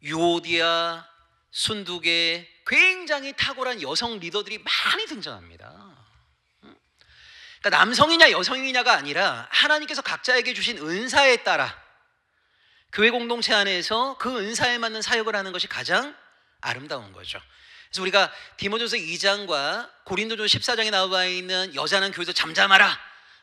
유오디아, 순두계 굉장히 탁월한 여성 리더들이 많이 등장합니다. 그러니까 남성이냐 여성이냐가 아니라 하나님께서 각자에게 주신 은사에 따라 교회 공동체 안에서 그 은사에 맞는 사역을 하는 것이 가장 아름다운 거죠. 그래서 우리가 디모데전서 2장과 고린도전서 14장에 나와 있는 여자는 교회에서 잠잠하라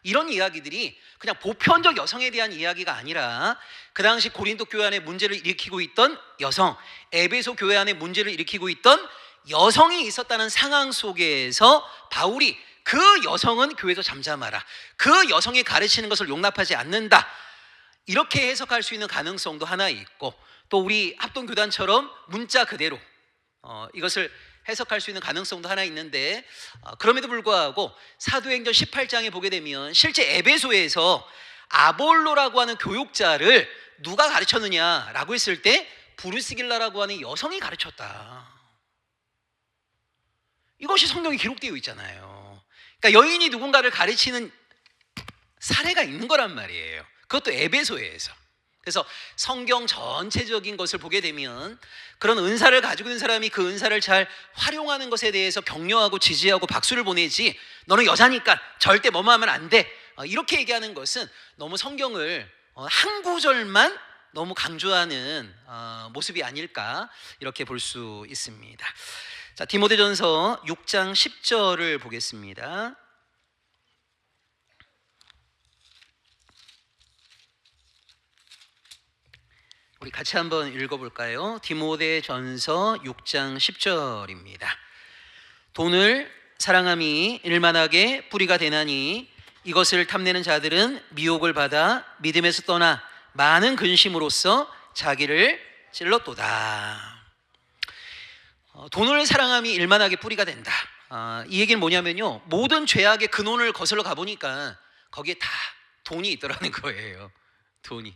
이런 이야기들이 그냥 보편적 여성에 대한 이야기가 아니라 그 당시 고린도 교회 안에 문제를 일으키고 있던 여성, 에베소 교회 안에 문제를 일으키고 있던 여성이 있었다는 상황 속에서 바울이 그 여성은 교회에서 잠잠하라, 그 여성이 가르치는 것을 용납하지 않는다, 이렇게 해석할 수 있는 가능성도 하나 있고, 또 우리 합동교단처럼 문자 그대로 이것을 해석할 수 있는 가능성도 하나 있는데, 그럼에도 불구하고 사도행전 18장에 보게 되면 실제 에베소에서 아볼로라고 하는 교육자를 누가 가르쳤느냐라고 했을 때 브루스길라라고 하는 여성이 가르쳤다. 이것이 성경에 기록되어 있잖아요. 그러니까 여인이 누군가를 가르치는 사례가 있는 거란 말이에요. 그것도 에베소에서. 그래서 성경 전체적인 것을 보게 되면 그런 은사를 가지고 있는 사람이 그 은사를 잘 활용하는 것에 대해서 격려하고 지지하고 박수를 보내지, 너는 여자니까 절대 뭐뭐 하면 안 돼, 이렇게 얘기하는 것은 너무 성경을 한 구절만 너무 강조하는 모습이 아닐까, 이렇게 볼 수 있습니다. 자, 디모데전서 6장 10절을 보겠습니다. 우리 같이 한번 읽어볼까요? 디모데전서 6장 10절입니다. 돈을 사랑함이 일만하게 뿌리가 되나니 이것을 탐내는 자들은 미혹을 받아 믿음에서 떠나 많은 근심으로써 자기를 찔렀도다. 돈을 사랑함이 일만하게 뿌리가 된다. 이 얘기는 뭐냐면요, 모든 죄악의 근원을 거슬러 가보니까 거기에 다 돈이 있더라는 거예요. 돈이.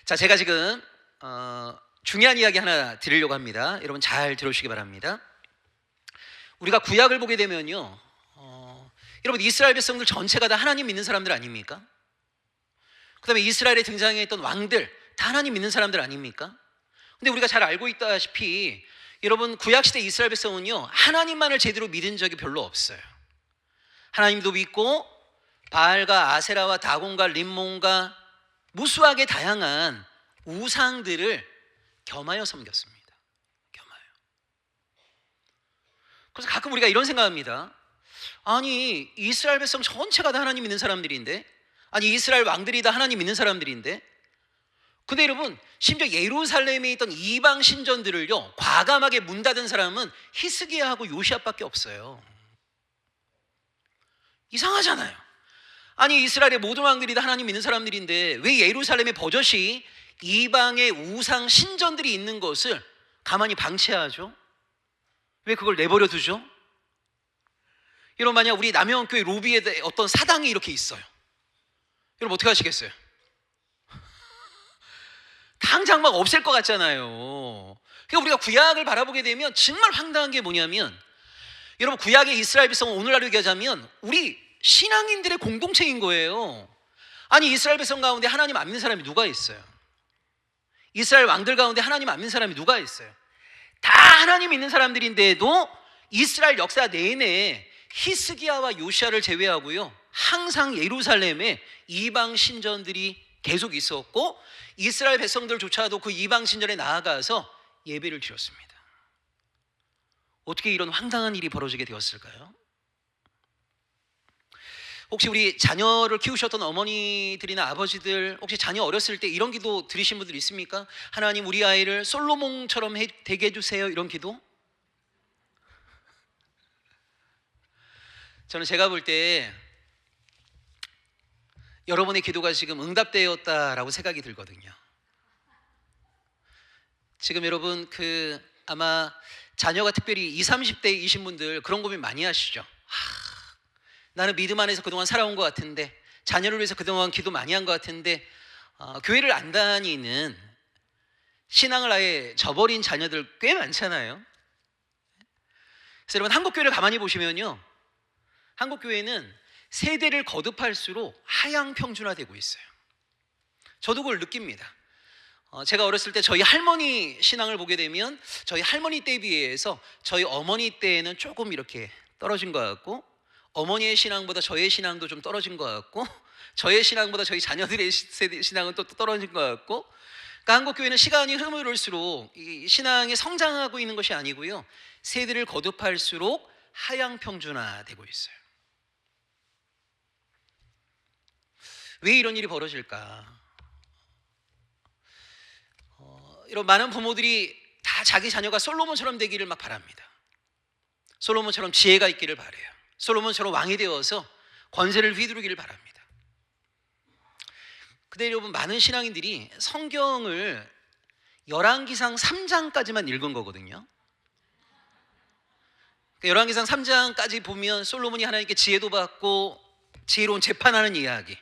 자, 제가 지금 중요한 이야기 하나 드리려고 합니다. 여러분 잘 들어주시기 바랍니다. 우리가 구약을 보게 되면요, 여러분 이스라엘 백성들 전체가 다 하나님 믿는 사람들 아닙니까? 그 다음에 이스라엘에 등장했던 왕들 다 하나님 믿는 사람들 아닙니까? 근데 우리가 잘 알고 있다시피 여러분 구약시대 이스라엘 백성은요, 하나님만을 제대로 믿은 적이 별로 없어요. 하나님도 믿고 바알과 아세라와 다곤과 림몬과 무수하게 다양한 우상들을 겸하여 섬겼습니다. 겸하여. 그래서 가끔 우리가 이런 생각합니다. 아니 이스라엘 백성 전체가 다 하나님 믿는 사람들인데, 아니 이스라엘 왕들이 다 하나님 믿는 사람들인데, 근데 여러분 심지어 예루살렘에 있던 이방 신전들을요 과감하게 문 닫은 사람은 히스기야하고 요시압밖에 없어요. 이상하잖아요. 아니 이스라엘의 모든 왕들이 다 하나님 믿는 사람들인데 왜 예루살렘의 버젓이 이방의 우상 신전들이 있는 것을 가만히 방치하죠? 왜 그걸 내버려 두죠? 여러분 만약 우리 남영교회 로비에 어떤 사당이 이렇게 있어요. 여러분 어떻게 하시겠어요? 당장 막 없앨 것 같잖아요. 그러니까 우리가 구약을 바라보게 되면 정말 황당한 게 뭐냐면, 여러분 구약의 이스라엘 백성은 오늘날로 얘기하자면 우리 신앙인들의 공동체인 거예요. 아니 이스라엘 백성 가운데 하나님 안 믿는 사람이 누가 있어요? 이스라엘 왕들 가운데 하나님 안 믿는 사람이 누가 있어요? 다 하나님 믿는 사람들인데도 이스라엘 역사 내내 히스기야와 요시야를 제외하고요 항상 예루살렘에 이방 신전들이 계속 있었고 이스라엘 백성들조차도 그 이방 신전에 나아가서 예배를 드렸습니다. 어떻게 이런 황당한 일이 벌어지게 되었을까요? 혹시 우리 자녀를 키우셨던 어머니들이나 아버지들 혹시 자녀 어렸을 때 이런 기도 드리신 분들 있습니까? 하나님 우리 아이를 솔로몬처럼 되게 해주세요, 이런 기도? 저는 제가 볼 때 여러분의 기도가 지금 응답되었다라고 생각이 들거든요. 지금 여러분 아마 자녀가 특별히 20, 30대이신 분들 그런 고민 많이 하시죠. 나는 믿음 안에서 그동안 살아온 것 같은데, 자녀를 위해서 그동안 기도 많이 한 것 같은데 교회를 안 다니는, 신앙을 아예 저버린 자녀들 꽤 많잖아요. 그래서 여러분 한국교회를 가만히 보시면요, 한국교회는 세대를 거듭할수록 하향 평준화되고 있어요. 저도 그걸 느낍니다. 제가 어렸을 때 저희 할머니 신앙을 보게 되면 저희 할머니 때에 비해서 저희 어머니 때에는 조금 이렇게 떨어진 것 같고, 어머니의 신앙보다 저의 신앙도 좀 떨어진 것 같고, 저의 신앙보다 저희 자녀들의 신앙은 또 떨어진 것 같고, 그러니까 한국교회는 시간이 흐물을수록 이 신앙이 성장하고 있는 것이 아니고요, 세대를 거듭할수록 하향 평준화되고 있어요. 왜 이런 일이 벌어질까? 이런 많은 부모들이 다 자기 자녀가 솔로몬처럼 되기를 막 바랍니다. 솔로몬처럼 지혜가 있기를 바라요. 솔로몬처럼 왕이 되어서 권세를 휘두르기를 바랍니다. 근데 여러분, 많은 신앙인들이 성경을 열왕기상 3장까지만 읽은 거거든요. 열왕기상 3장까지 보면 솔로몬이 하나님께 지혜도 받고 지혜로운 재판하는 이야기.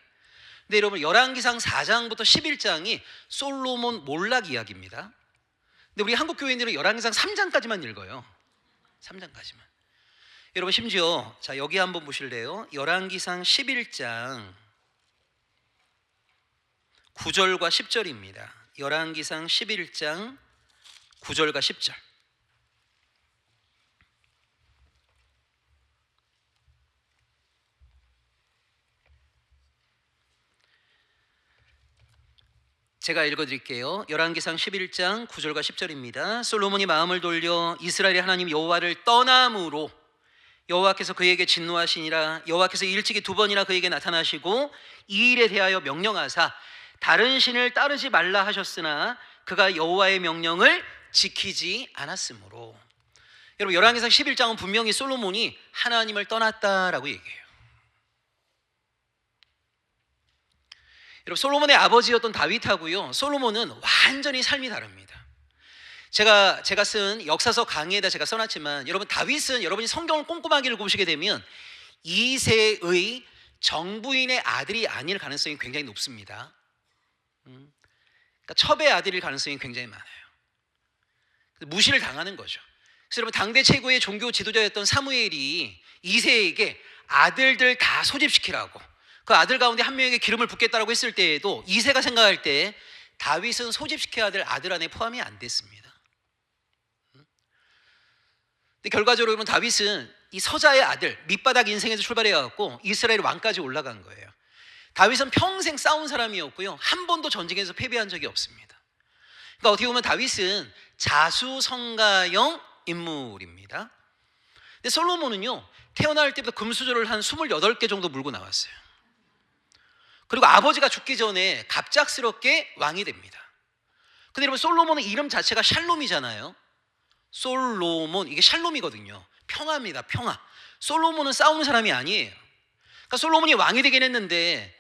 근데 여러분, 열왕기상 4장부터 11장이 솔로몬 몰락 이야기입니다. 근데 우리 한국 교인들은 열왕기상 3장까지만 읽어요. 3장까지만. 여러분, 심지어 자, 여기 한번 보실래요? 열왕기상 11장 9절과 10절입니다. 열왕기상 11장 9절과 10절. 제가 읽어드릴게요. 열왕기상 11장 9절과 10절입니다. 솔로몬이 마음을 돌려 이스라엘의 하나님 여호와를 떠남으로 여호와께서 그에게 진노하시니라. 여호와께서 일찍이 2번이나 그에게 나타나시고 이 일에 대하여 명령하사 다른 신을 따르지 말라 하셨으나 그가 여호와의 명령을 지키지 않았으므로. 여러분, 열왕기상 11장은 분명히 솔로몬이 하나님을 떠났다라고 얘기해요. 여러분, 솔로몬의 아버지였던 다윗하고요, 솔로몬은 완전히 삶이 다릅니다. 제가 쓴 역사서 강의에다 제가 써놨지만, 여러분, 다윗은 여러분이 성경을 꼼꼼하게 읽어보시게 되면 2세의 정부인의 아들이 아닐 가능성이 굉장히 높습니다. 그러니까 첩의 아들일 가능성이 굉장히 많아요. 무시를 당하는 거죠. 그래서 여러분, 당대 최고의 종교 지도자였던 사무엘이 2세에게 아들들 다 소집시키라고, 그 아들 가운데 한 명에게 기름을 붓겠다라고 했을 때에도 2세가 생각할 때 다윗은 소집시켜야 될 아들 안에 포함이 안 됐습니다. 근데 결과적으로 여러분, 다윗은 이 서자의 아들, 밑바닥 인생에서 출발해갖고 이스라엘 왕까지 올라간 거예요. 다윗은 평생 싸운 사람이었고요, 한 번도 전쟁에서 패배한 적이 없습니다. 그러니까 어떻게 보면 다윗은 자수성가형 인물입니다. 근데 솔로몬은요, 태어날 때부터 금수저를 한 28개 정도 물고 나왔어요. 그리고 아버지가 죽기 전에 갑작스럽게 왕이 됩니다. 근데 여러분, 솔로몬은 이름 자체가 샬롬이잖아요. 솔로몬, 이게 샬롬이거든요. 평화입니다. 평화. 솔로몬은 싸우는 사람이 아니에요. 그러니까 솔로몬이 왕이 되긴 했는데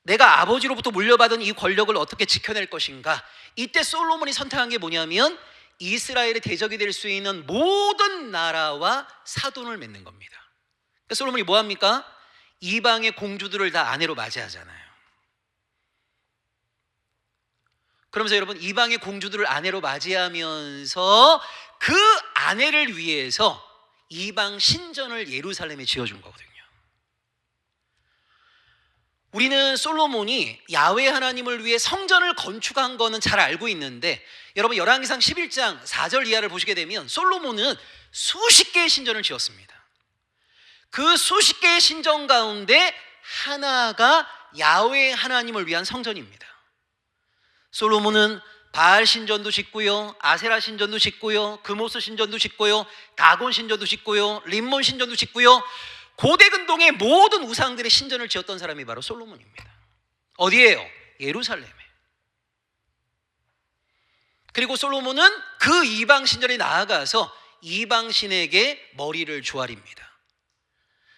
내가 아버지로부터 물려받은 이 권력을 어떻게 지켜낼 것인가. 이때 솔로몬이 선택한 게 뭐냐면 이스라엘의 대적이 될 수 있는 모든 나라와 사돈을 맺는 겁니다. 그러니까 솔로몬이 뭐 합니까? 이방의 공주들을 다 아내로 맞이하잖아요. 그러면서 여러분, 이방의 공주들을 아내로 맞이하면서 그 아내를 위해서 이방 신전을 예루살렘에 지어준 거거든요. 우리는 솔로몬이 야훼 하나님을 위해 성전을 건축한 거는 잘 알고 있는데, 여러분, 열왕기상 11장 4절 이하를 보시게 되면 솔로몬은 수십 개의 신전을 지었습니다. 그 수십 개의 신전 가운데 하나가 야훼 하나님을 위한 성전입니다. 솔로몬은 바알 신전도 짓고요, 아세라 신전도 짓고요, 금오스 신전도 짓고요, 다곤 신전도 짓고요, 림몬 신전도 짓고요, 고대 근동의 모든 우상들의 신전을 지었던 사람이 바로 솔로몬입니다. 어디예요? 예루살렘에. 그리고 솔로몬은 그 이방 신전에 나아가서 이방 신에게 머리를 조아립니다.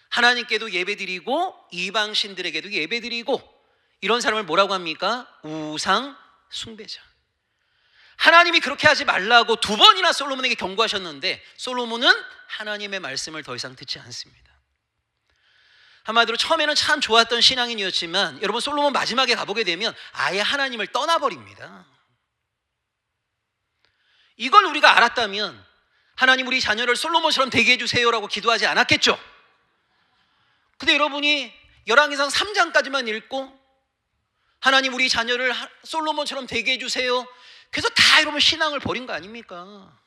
하나님께도 예배드리고 이방 신들에게도 예배드리고, 이런 사람을 뭐라고 합니까? 우상 숭배자. 하나님이 그렇게 하지 말라고 2번이나 솔로몬에게 경고하셨는데 솔로몬은 하나님의 말씀을 더 이상 듣지 않습니다. 한마디로 처음에는 참 좋았던 신앙인이었지만 여러분, 솔로몬 마지막에 가보게 되면 아예 하나님을 떠나버립니다. 이걸 우리가 알았다면 하나님, 우리 자녀를 솔로몬처럼 되게 해주세요라고 기도하지 않았겠죠. 근데 여러분이 열왕기상 3장까지만 읽고 하나님, 우리 자녀를 솔로몬처럼 되게 해주세요, 그래서 다 여러분 신앙을 버린 거 아닙니까?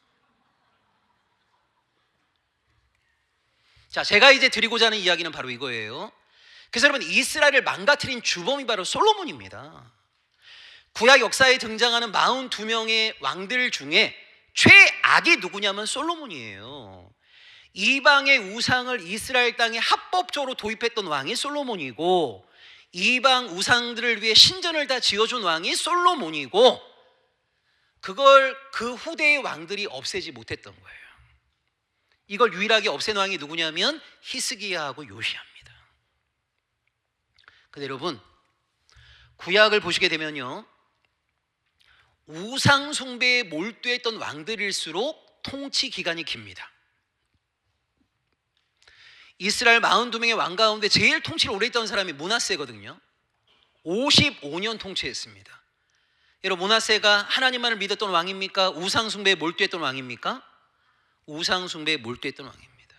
자, 제가 이제 드리고자 하는 이야기는 바로 이거예요. 그래서 여러분, 이스라엘을 망가뜨린 주범이 바로 솔로몬입니다. 구약 역사에 등장하는 42명의 왕들 중에 최악이 누구냐면 솔로몬이에요. 이방의 우상을 이스라엘 땅에 합법적으로 도입했던 왕이 솔로몬이고, 이방 우상들을 위해 신전을 다 지어준 왕이 솔로몬이고, 그걸 그 후대의 왕들이 없애지 못했던 거예요. 이걸 유일하게 없앤 왕이 누구냐면 히스기야하고 요시야입니다. 근데 여러분, 구약을 보시게 되면요, 우상 숭배에 몰두했던 왕들일수록 통치 기간이 깁니다. 이스라엘 42명의 왕 가운데 제일 통치를 오래 했던 사람이 므낫세거든요. 55년 통치했습니다. 여러분, 므낫세가 하나님만을 믿었던 왕입니까? 우상 숭배에 몰두했던 왕입니까? 우상 숭배에 몰두했던 왕입니다.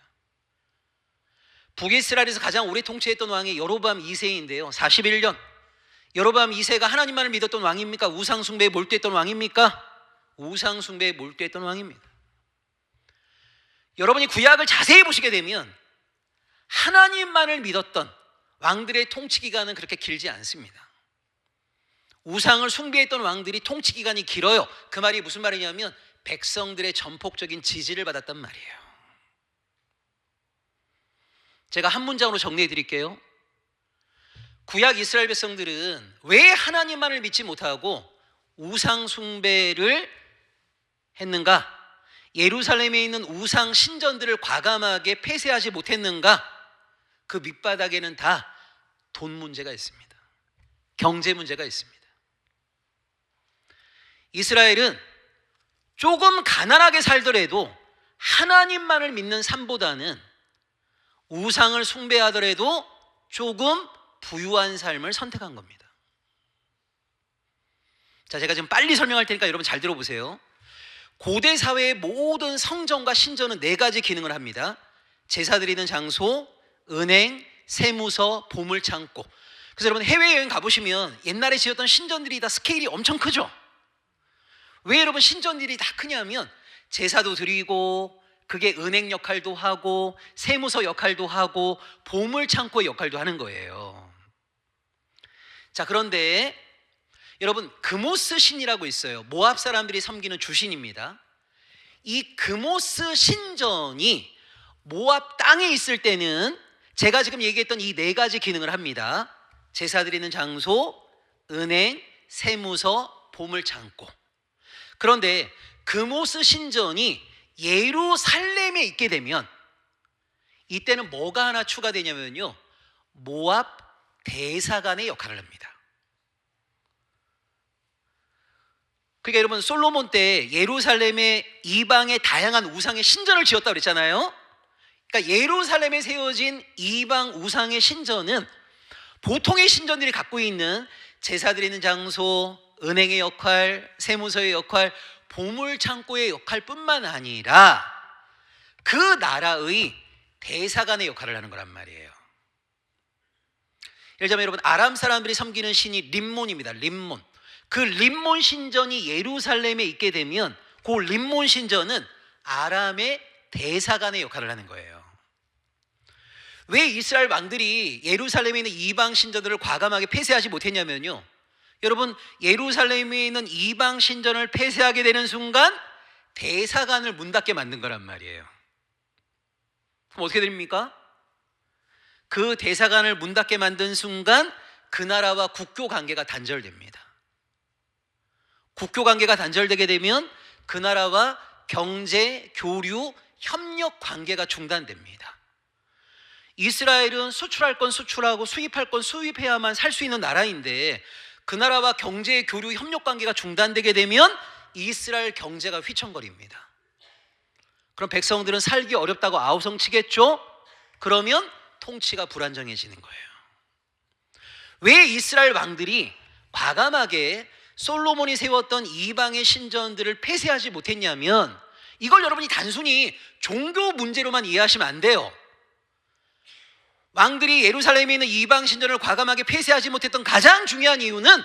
북이스라엘에서 가장 오래 통치했던 왕이 여로보암 2세인데요 41년. 여로보암 2세가 하나님만을 믿었던 왕입니까? 우상 숭배에 몰두했던 왕입니까? 우상 숭배에 몰두했던 왕입니다. 여러분이 구약을 자세히 보시게 되면 하나님만을 믿었던 왕들의 통치 기간은 그렇게 길지 않습니다. 우상을 숭배했던 왕들이 통치 기간이 길어요. 그 말이 무슨 말이냐면 백성들의 전폭적인 지지를 받았단 말이에요. 제가 한 문장으로 정리해 드릴게요. 구약 이스라엘 백성들은 왜 하나님만을 믿지 못하고 우상 숭배를 했는가? 예루살렘에 있는 우상 신전들을 과감하게 폐쇄하지 못했는가? 그 밑바닥에는 다 돈 문제가 있습니다. 경제 문제가 있습니다. 이스라엘은 조금 가난하게 살더라도 하나님만을 믿는 삶보다는 우상을 숭배하더라도 조금 부유한 삶을 선택한 겁니다. 자, 제가 지금 빨리 설명할 테니까 여러분 잘 들어보세요. 고대 사회의 모든 성전과 신전은 4가지 기능을 합니다. 제사 드리는 장소, 은행, 세무서, 보물창고. 그래서 여러분 해외여행 가보시면 옛날에 지었던 신전들이 다 스케일이 엄청 크죠. 왜 여러분 신전들이 다 크냐면 제사도 드리고 그게 은행 역할도 하고 세무서 역할도 하고 보물창고의 역할도 하는 거예요. 자, 그런데 여러분 그모스 신이라고 있어요. 모압 사람들이 섬기는 주신입니다. 이 그모스 신전이 모압 땅에 있을 때는 제가 지금 얘기했던 이 4가지 기능을 합니다. 제사 드리는 장소, 은행, 세무서, 보물창고. 그런데 그모스 신전이 예루살렘에 있게 되면 이때는 뭐가 하나 추가되냐면요, 모압 대사관의 역할을 합니다. 그러니까 여러분 솔로몬 때 예루살렘에 이방의 다양한 우상의 신전을 지었다고 그랬잖아요. 그러니까 예루살렘에 세워진 이방 우상의 신전은 보통의 신전들이 갖고 있는 제사 드리는 장소, 은행의 역할, 세무서의 역할, 보물창고의 역할뿐만 아니라 그 나라의 대사관의 역할을 하는 거란 말이에요. 예를 들자면 여러분 아람 사람들이 섬기는 신이 림몬입니다. 림몬. 그 림몬 신전이 예루살렘에 있게 되면 그 림몬 신전은 아람의 대사관의 역할을 하는 거예요. 왜 이스라엘 왕들이 예루살렘에 있는 이방 신전들을 과감하게 폐쇄하지 못했냐면요, 여러분 예루살렘에 있는 이방 신전을 폐쇄하게 되는 순간 대사관을 문 닫게 만든 거란 말이에요. 그럼 어떻게 됩니까? 그 대사관을 문 닫게 만든 순간 그 나라와 국교 관계가 단절됩니다. 국교 관계가 단절되게 되면 그 나라와 경제, 교류, 협력 관계가 중단됩니다. 이스라엘은 수출할 건 수출하고 수입할 건 수입해야만 살 수 있는 나라인데 그 나라와 경제, 교류, 협력 관계가 중단되게 되면 이스라엘 경제가 휘청거립니다. 그럼 백성들은 살기 어렵다고 아우성치겠죠? 그러면 통치가 불안정해지는 거예요. 왜 이스라엘 왕들이 과감하게 솔로몬이 세웠던 이방의 신전들을 폐쇄하지 못했냐면, 이걸 여러분이 단순히 종교 문제로만 이해하시면 안 돼요. 왕들이 예루살렘에 있는 이방 신전을 과감하게 폐쇄하지 못했던 가장 중요한 이유는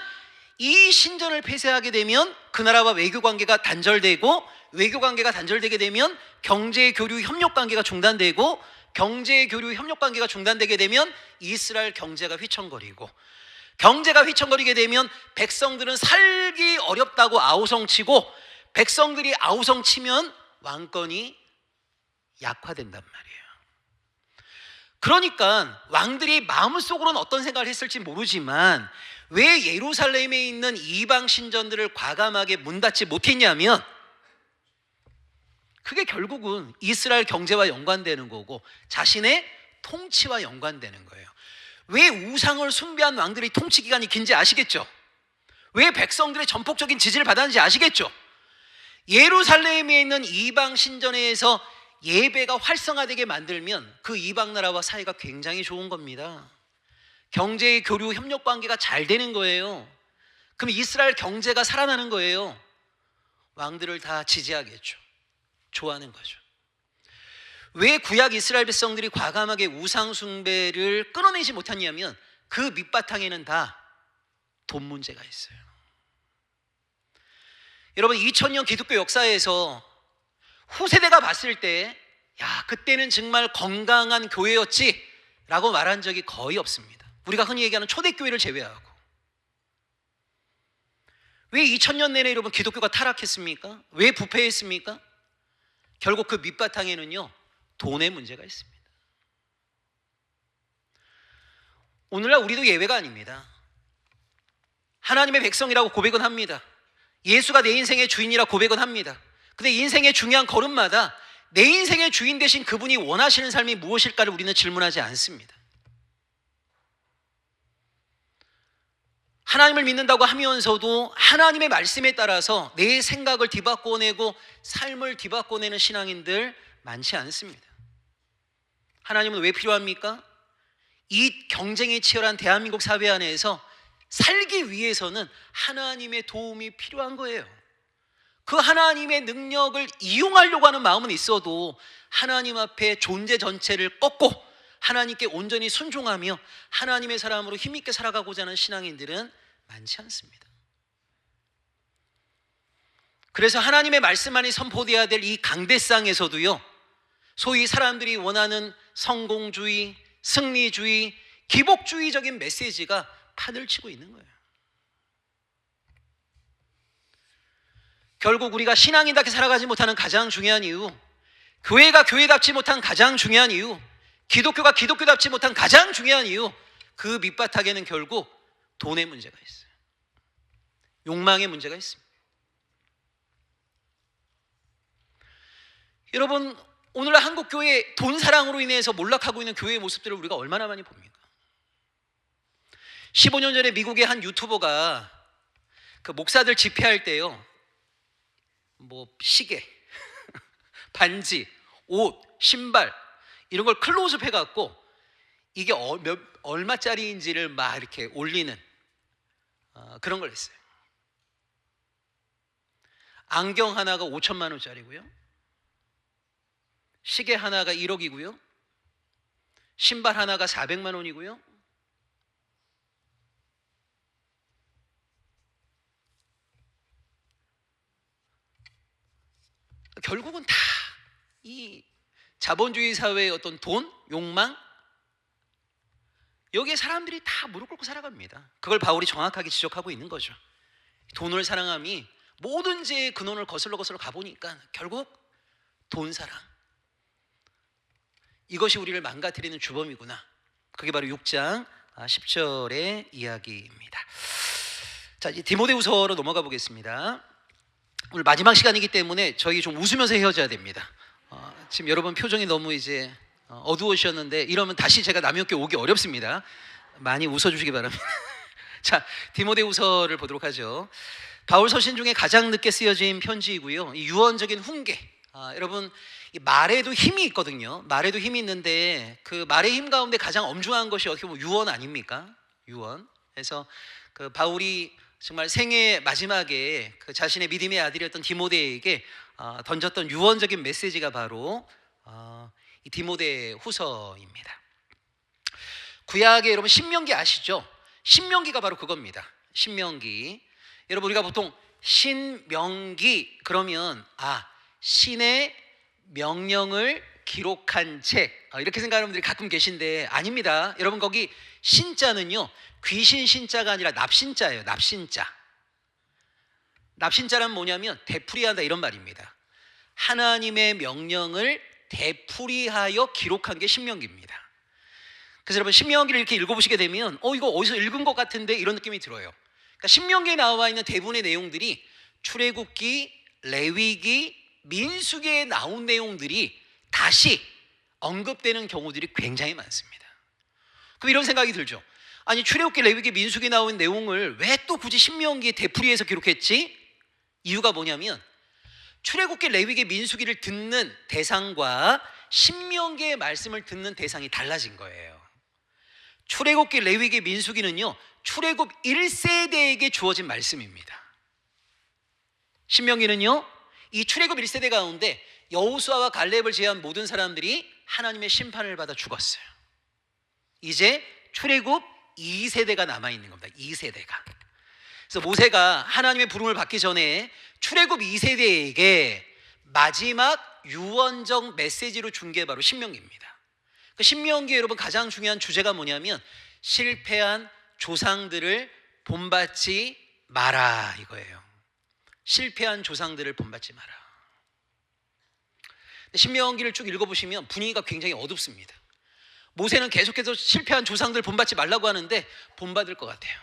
이 신전을 폐쇄하게 되면 그 나라와 외교 관계가 단절되고, 외교 관계가 단절되게 되면 경제, 교류, 협력 관계가 중단되고, 경제, 교류, 협력 관계가 중단되게 되면 이스라엘 경제가 휘청거리고, 경제가 휘청거리게 되면 백성들은 살기 어렵다고 아우성치고, 백성들이 아우성치면 왕권이 약화된단 말이에요. 그러니까 왕들이 마음속으로는 어떤 생각을 했을지 모르지만 왜 예루살렘에 있는 이방 신전들을 과감하게 문 닫지 못했냐면 그게 결국은 이스라엘 경제와 연관되는 거고 자신의 통치와 연관되는 거예요. 왜 우상을 숭배한 왕들이 통치 기간이 긴지 아시겠죠? 왜 백성들의 전폭적인 지지를 받았는지 아시겠죠? 예루살렘에 있는 이방 신전에서 예배가 활성화되게 만들면 그 이방 나라와 사이가 굉장히 좋은 겁니다. 경제의 교류 협력 관계가 잘 되는 거예요. 그럼 이스라엘 경제가 살아나는 거예요. 왕들을 다 지지하겠죠. 좋아하는 거죠. 왜 구약 이스라엘 백성들이 과감하게 우상 숭배를 끊어내지 못했냐면 그 밑바탕에는 다 돈 문제가 있어요. 여러분 2000년 기독교 역사에서 후세대가 봤을 때 야, 그때는 정말 건강한 교회였지 라고 말한 적이 거의 없습니다. 우리가 흔히 얘기하는 초대교회를 제외하고. 왜 2000년 내내 여러분 기독교가 타락했습니까? 왜 부패했습니까? 결국 그 밑바탕에는요 돈의 문제가 있습니다. 오늘날 우리도 예외가 아닙니다. 하나님의 백성이라고 고백은 합니다. 예수가 내 인생의 주인이라 고백은 합니다. 근데 인생의 중요한 걸음마다 내 인생의 주인 되신 그분이 원하시는 삶이 무엇일까를 우리는 질문하지 않습니다. 하나님을 믿는다고 하면서도 하나님의 말씀에 따라서 내 생각을 뒤바꿔내고 삶을 뒤바꿔내는 신앙인들 많지 않습니다. 하나님은 왜 필요합니까? 이 경쟁이 치열한 대한민국 사회 안에서 살기 위해서는 하나님의 도움이 필요한 거예요. 그 하나님의 능력을 이용하려고 하는 마음은 있어도 하나님 앞에 존재 전체를 꺾고 하나님께 온전히 순종하며 하나님의 사람으로 힘있게 살아가고자 하는 신앙인들은 많지 않습니다. 그래서 하나님의 말씀만이 선포되어야 될 이 강대상에서도요 소위 사람들이 원하는 성공주의, 승리주의, 기복주의적인 메시지가 판을 치고 있는 거예요. 결국 우리가 신앙인답게 살아가지 못하는 가장 중요한 이유, 교회가 교회답지 못한 가장 중요한 이유, 기독교가 기독교답지 못한 가장 중요한 이유, 그 밑바탕에는 결국 돈의 문제가 있어요. 욕망의 문제가 있습니다. 여러분 오늘날 한국교회 돈 사랑으로 인해서 몰락하고 있는 교회의 모습들을 우리가 얼마나 많이 봅니까? 15년 전에 미국의 한 유튜버가 그 목사들 집회할 때요 뭐 시계, 반지, 옷, 신발 이런 걸 클로즈업 해갖고 이게 얼마짜리인지를 막 이렇게 올리는 그런 걸 했어요. 안경 하나가 5천만 원짜리고요, 시계 하나가 1억이고요, 신발 하나가 400만 원이고요. 결국은 다 이 자본주의 사회의 어떤 돈, 욕망, 여기에 사람들이 다 무릎 꿇고 살아갑니다. 그걸 바울이 정확하게 지적하고 있는 거죠. 돈을 사랑함이 모든 죄의 근원을 거슬러 가보니까 결국 돈 사랑, 이것이 우리를 망가뜨리는 주범이구나. 그게 바로 6장 10절의 이야기입니다. 자, 이제 디모데후서로 넘어가 보겠습니다. 오늘 마지막 시간이기 때문에 저희 좀 웃으면서 헤어져야 됩니다. 지금 여러분 표정이 너무 이제 어두우셨는데 이러면 다시 제가 남의 학교 오기 어렵습니다. 많이 웃어주시기 바랍니다. 자, 디모데후서를 보도록 하죠. 바울 서신 중에 가장 늦게 쓰여진 편지이고요. 이 유언적인 훈계. 여러분 이 말에도 힘이 있거든요. 말에도 힘이 있는데 그 말의 힘 가운데 가장 엄중한 것이 어떻게 보면 유언 아닙니까? 유언. 그래서 그 바울이 정말 생애 마지막에 그 자신의 믿음의 아들이었던 디모데에게 던졌던 유언적인 메시지가 바로 이 디모데후서입니다. 구약에 여러분 신명기 아시죠? 신명기가 바로 그겁니다. 신명기. 여러분 우리가 보통 신명기 그러면 신의 명령을 기록한 책 이렇게 생각하는 분들이 가끔 계신데 아닙니다. 여러분 거기 신자는요 귀신 신자가 아니라 납신자예요. 납신자. 납신자란 뭐냐면 되풀이한다 이런 말입니다. 하나님의 명령을 되풀이하여 기록한 게 신명기입니다. 그래서 여러분 신명기를 이렇게 읽어보시게 되면 이거 어디서 읽은 것 같은데 이런 느낌이 들어요. 그러니까 신명기에 나와 있는 대부분의 내용들이 출애굽기, 레위기, 민수기에 나온 내용들이 다시 언급되는 경우들이 굉장히 많습니다. 그럼 이런 생각이 들죠. 아니 출애굽기, 레위기, 민수기에 나온 내용을 왜 또 굳이 신명기에 되풀이해서 기록했지? 이유가 뭐냐면 출애굽기, 레위기, 민수기를 듣는 대상과 신명기의 말씀을 듣는 대상이 달라진 거예요. 출애굽기, 레위기, 민수기는요 출애굽 1세대에게 주어진 말씀입니다. 신명기는요 이 출애굽 1세대 가운데 여호수아와 갈렙을 제외한 모든 사람들이 하나님의 심판을 받아 죽었어요. 이제 출애굽 2세대가 남아있는 겁니다. 2세대가. 그래서 모세가 하나님의 부름을 받기 전에 출애굽 2세대에게 마지막 유언적 메시지로 준 게 바로 신명기입니다. 그 신명기에 여러분 가장 중요한 주제가 뭐냐면 실패한 조상들을 본받지 마라 이거예요. 실패한 조상들을 본받지 마라. 신명기를 쭉 읽어보시면 분위기가 굉장히 어둡습니다. 모세는 계속해서 실패한 조상들 본받지 말라고 하는데 본받을 것 같아요.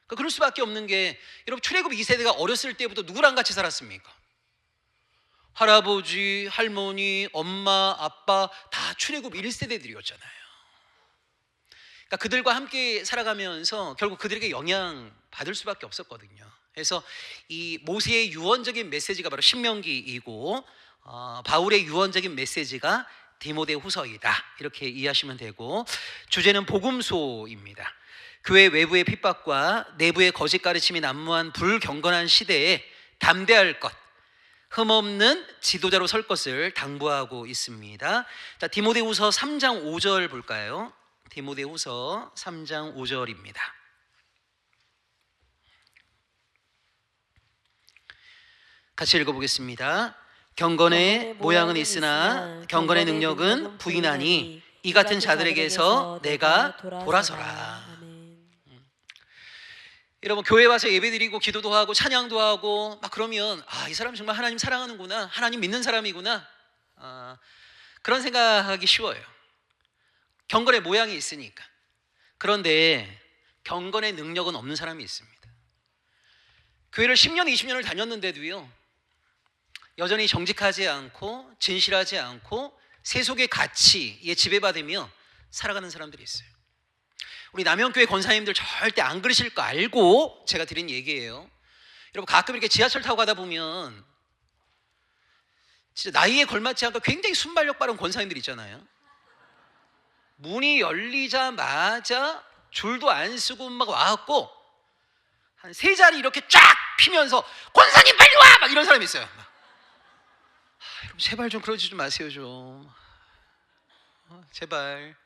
그럴 수밖에 없는 게 여러분 출애굽 2세대가 어렸을 때부터 누구랑 같이 살았습니까? 할아버지, 할머니, 엄마, 아빠 다 출애굽 1세대들이었잖아요. 그러니까 그들과 함께 살아가면서 결국 그들에게 영향받을 수밖에 없었거든요. 그래서 이 모세의 유언적인 메시지가 바로 신명기이고 바울의 유언적인 메시지가 디모데후서이다 이렇게 이해하시면 되고, 주제는 복음소입니다. 교회 외부의 핍박과 내부의 거짓 가르침이 난무한 불경건한 시대에 담대할 것, 흠없는 지도자로 설 것을 당부하고 있습니다. 자, 디모데후서 3장 5절 볼까요? 디모데후서 3장 5절입니다. 같이 읽어보겠습니다. 경건의 모양은 있으나 경건의 능력은 부인하니 이 같은 자들에게서 내가 돌아서라. 여러분 교회 와서 예배드리고 기도도 하고 찬양도 하고 막 그러면 이 사람 정말 하나님 사랑하는구나, 하나님 믿는 사람이구나, 그런 생각하기 쉬워요. 경건의 모양이 있으니까. 그런데 경건의 능력은 없는 사람이 있습니다. 교회를 10년 20년을 다녔는데도요 여전히 정직하지 않고 진실하지 않고 세속의 가치에 지배받으며 살아가는 사람들이 있어요. 우리 남영교회 권사님들 절대 안 그러실 거 알고 제가 드린 얘기예요. 여러분 가끔 이렇게 지하철 타고 가다 보면 진짜 나이에 걸맞지 않고 굉장히 순발력 빠른 권사님들 있잖아요. 문이 열리자마자 줄도 안 쓰고 막 와갖고 한 세 자리 이렇게 쫙 피면서 권사님 빨리 와! 막 이런 사람이 있어요. 여러분 제발 좀 그러지 좀 마세요 좀. 제발.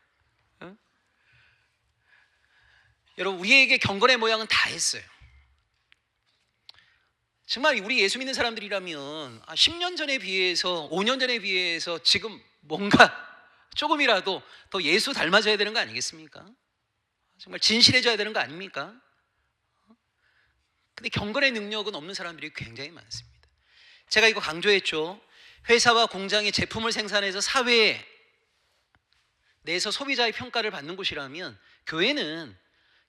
여러분 우리에게 경건의 모양은 다 했어요. 정말 우리 예수 믿는 사람들이라면 10년 전에 비해서 5년 전에 비해서 지금 뭔가 조금이라도 더 예수 닮아져야 되는 거 아니겠습니까? 정말 진실해져야 되는 거 아닙니까? 근데 경건의 능력은 없는 사람들이 굉장히 많습니다. 제가 이거 강조했죠. 회사와 공장이 제품을 생산해서 사회에 내서 소비자의 평가를 받는 곳이라면 교회는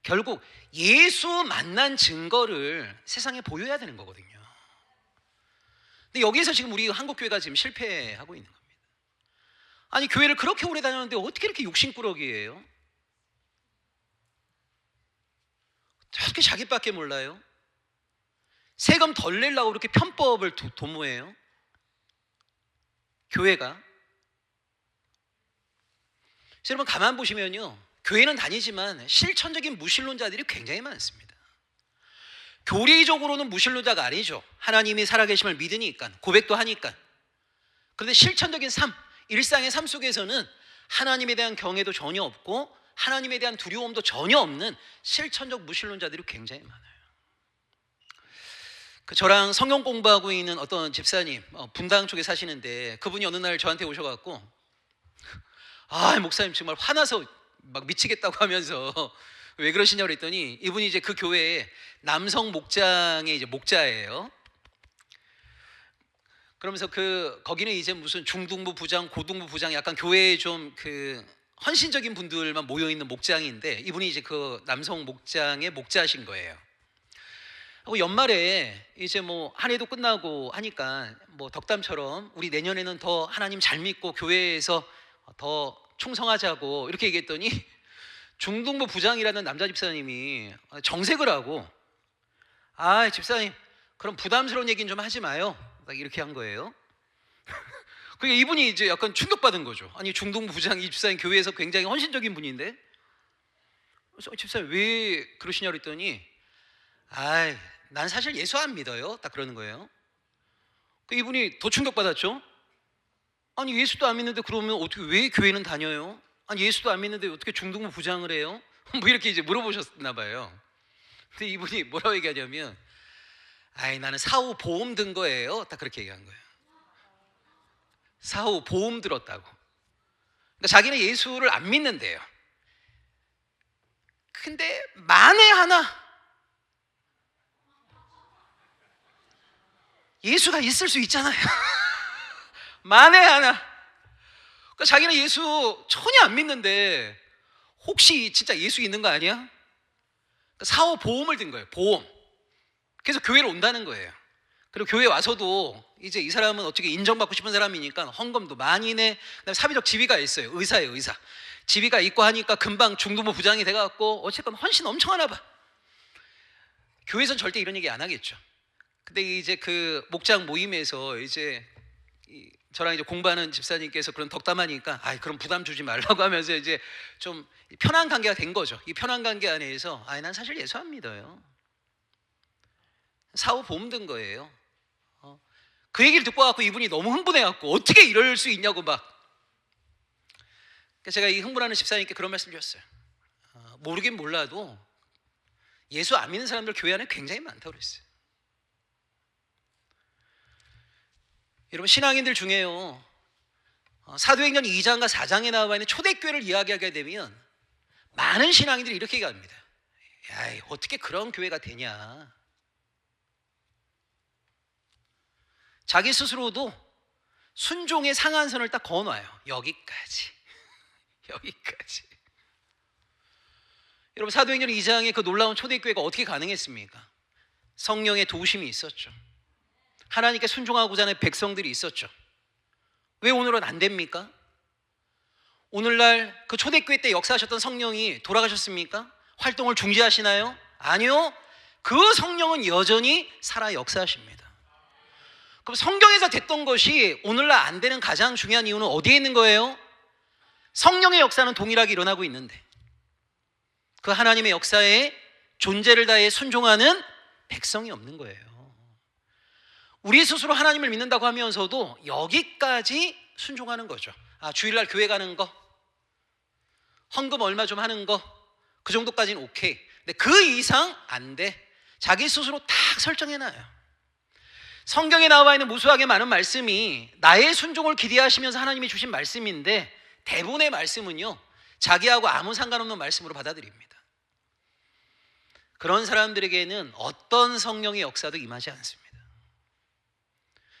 결국 예수 만난 증거를 세상에 보여야 되는 거거든요. 근데 여기에서 지금 우리 한국교회가 지금 실패하고 있는 겁니다. 아니 교회를 그렇게 오래 다녔는데 어떻게 이렇게 욕심꾸러기예요? 어떻게 자기밖에 몰라요? 세금 덜 내려고 그렇게 편법을 도모해요? 교회가. 그래서 여러분 가만 보시면요 교회는 다니지만 실천적인 무신론자들이 굉장히 많습니다. 교리적으로는 무신론자가 아니죠. 하나님이 살아계심을 믿으니까 고백도 하니까. 그런데 실천적인 삶, 일상의 삶 속에서는 하나님에 대한 경외도 전혀 없고 하나님에 대한 두려움도 전혀 없는 실천적 무신론자들이 굉장히 많아요. 저랑 성경 공부하고 있는 어떤 집사님, 분당 쪽에 사시는데 그분이 어느 날 저한테 오셔갖고 목사님 정말 화나서 막 미치겠다고 하면서 왜 그러시냐고 그랬더니 이분이 이제 그 교회에 남성 목장의 이제 목자예요. 그러면서 거기는 이제 무슨 중등부 부장, 고등부 부장, 약간 교회에 좀 헌신적인 분들만 모여 있는 목장인데 이분이 이제 그 남성 목장의 목자신 거예요. 하고 연말에 이제 뭐 한 해도 끝나고 하니까 뭐 덕담처럼 우리 내년에는 더 하나님 잘 믿고 교회에서 더 충성하자고 이렇게 얘기했더니 중등부 부장이라는 남자 집사님이 정색을 하고, 아 집사님 그럼 부담스러운 얘기는 좀 하지 마요, 딱 이렇게 한 거예요. 그러니까 이분이 이제 약간 충격받은 거죠. 아니 중등부 부장 이 집사님 교회에서 굉장히 헌신적인 분인데, 그래서 집사님 왜 그러시냐 그랬더니 아이 난 사실 예수 안 믿어요, 딱 그러는 거예요. 그 이분이 더 충격받았죠. 아니 예수도 안 믿는데 그러면 어떻게 왜 교회는 다녀요? 아니 예수도 안 믿는데 어떻게 중등부 부장을 해요? 뭐 이렇게 이제 물어보셨나 봐요. 근데 이분이 뭐라고 얘기하냐면 아이 나는 사후 보험 든 거예요, 딱 그렇게 얘기한 거예요. 사후 보험 들었다고. 그러니까 자기는 예수를 안 믿는데요. 근데 만에 하나 예수가 있을 수 있잖아요. 만에 하나. 그러니까 자기는 예수 전혀 안 믿는데 혹시 진짜 예수 있는 거 아니야? 그러니까 사후 보험을 든 거예요. 보험. 그래서 교회를 온다는 거예요. 그리고 교회 와서도 이제 이 사람은 어떻게 인정받고 싶은 사람이니까 헌금도 많이 내. 그다음에 사회적 지위가 있어요. 의사예요, 의사. 지위가 있고 하니까 금방 중등부 부장이 돼갖고 어쨌건 헌신 엄청 하나 봐. 교회에선 절대 이런 얘기 안 하겠죠. 근데 이제 그 목장 모임에서 이제 저랑 이제 공부하는 집사님께서 그런 덕담하니까 아 그럼 부담 주지 말라고 하면서 이제 좀 편한 관계가 된 거죠. 이 편한 관계 안에서 난 사실 예수 안 믿어요. 사후 보험 든 거예요. 그 얘기를 듣고 갖고 이분이 너무 흥분해갖고 어떻게 이럴 수 있냐고 막. 그래서 제가 이 흥분하는 집사님께 그런 말씀 드렸어요. 모르긴 몰라도 예수 안 믿는 사람들 교회 안에 굉장히 많다고 그랬어요. 여러분 신앙인들 중에요, 사도행전 2장과 4장에 나와 있는 초대교회를 이야기하게 되면 많은 신앙인들이 이렇게 얘기합니다. 야, 어떻게 그런 교회가 되냐. 자기 스스로도 순종의 상한선을 딱 그어놔요. 여기까지. 여기까지. 여러분 사도행전 2장의 그 놀라운 초대교회가 어떻게 가능했습니까? 성령의 도우심이 있었죠. 하나님께 순종하고자 하는 백성들이 있었죠. 왜 오늘은 안 됩니까? 오늘날 그 초대교회 때 역사하셨던 성령이 돌아가셨습니까? 활동을 중지하시나요? 아니요. 그 성령은 여전히 살아 역사하십니다. 그럼 성경에서 됐던 것이 오늘날 안 되는 가장 중요한 이유는 어디에 있는 거예요? 성령의 역사는 동일하게 일어나고 있는데 그 하나님의 역사에 존재를 다해 순종하는 백성이 없는 거예요. 우리 스스로 하나님을 믿는다고 하면서도 여기까지 순종하는 거죠. 주일날 교회 가는 거, 헌금 얼마 좀 하는 거, 그 정도까지는 오케이. 근데 그 이상 안 돼. 자기 스스로 딱 설정해놔요. 성경에 나와 있는 무수하게 많은 말씀이 나의 순종을 기대하시면서 하나님이 주신 말씀인데 대부분의 말씀은요 자기하고 아무 상관없는 말씀으로 받아들입니다. 그런 사람들에게는 어떤 성령의 역사도 임하지 않습니다.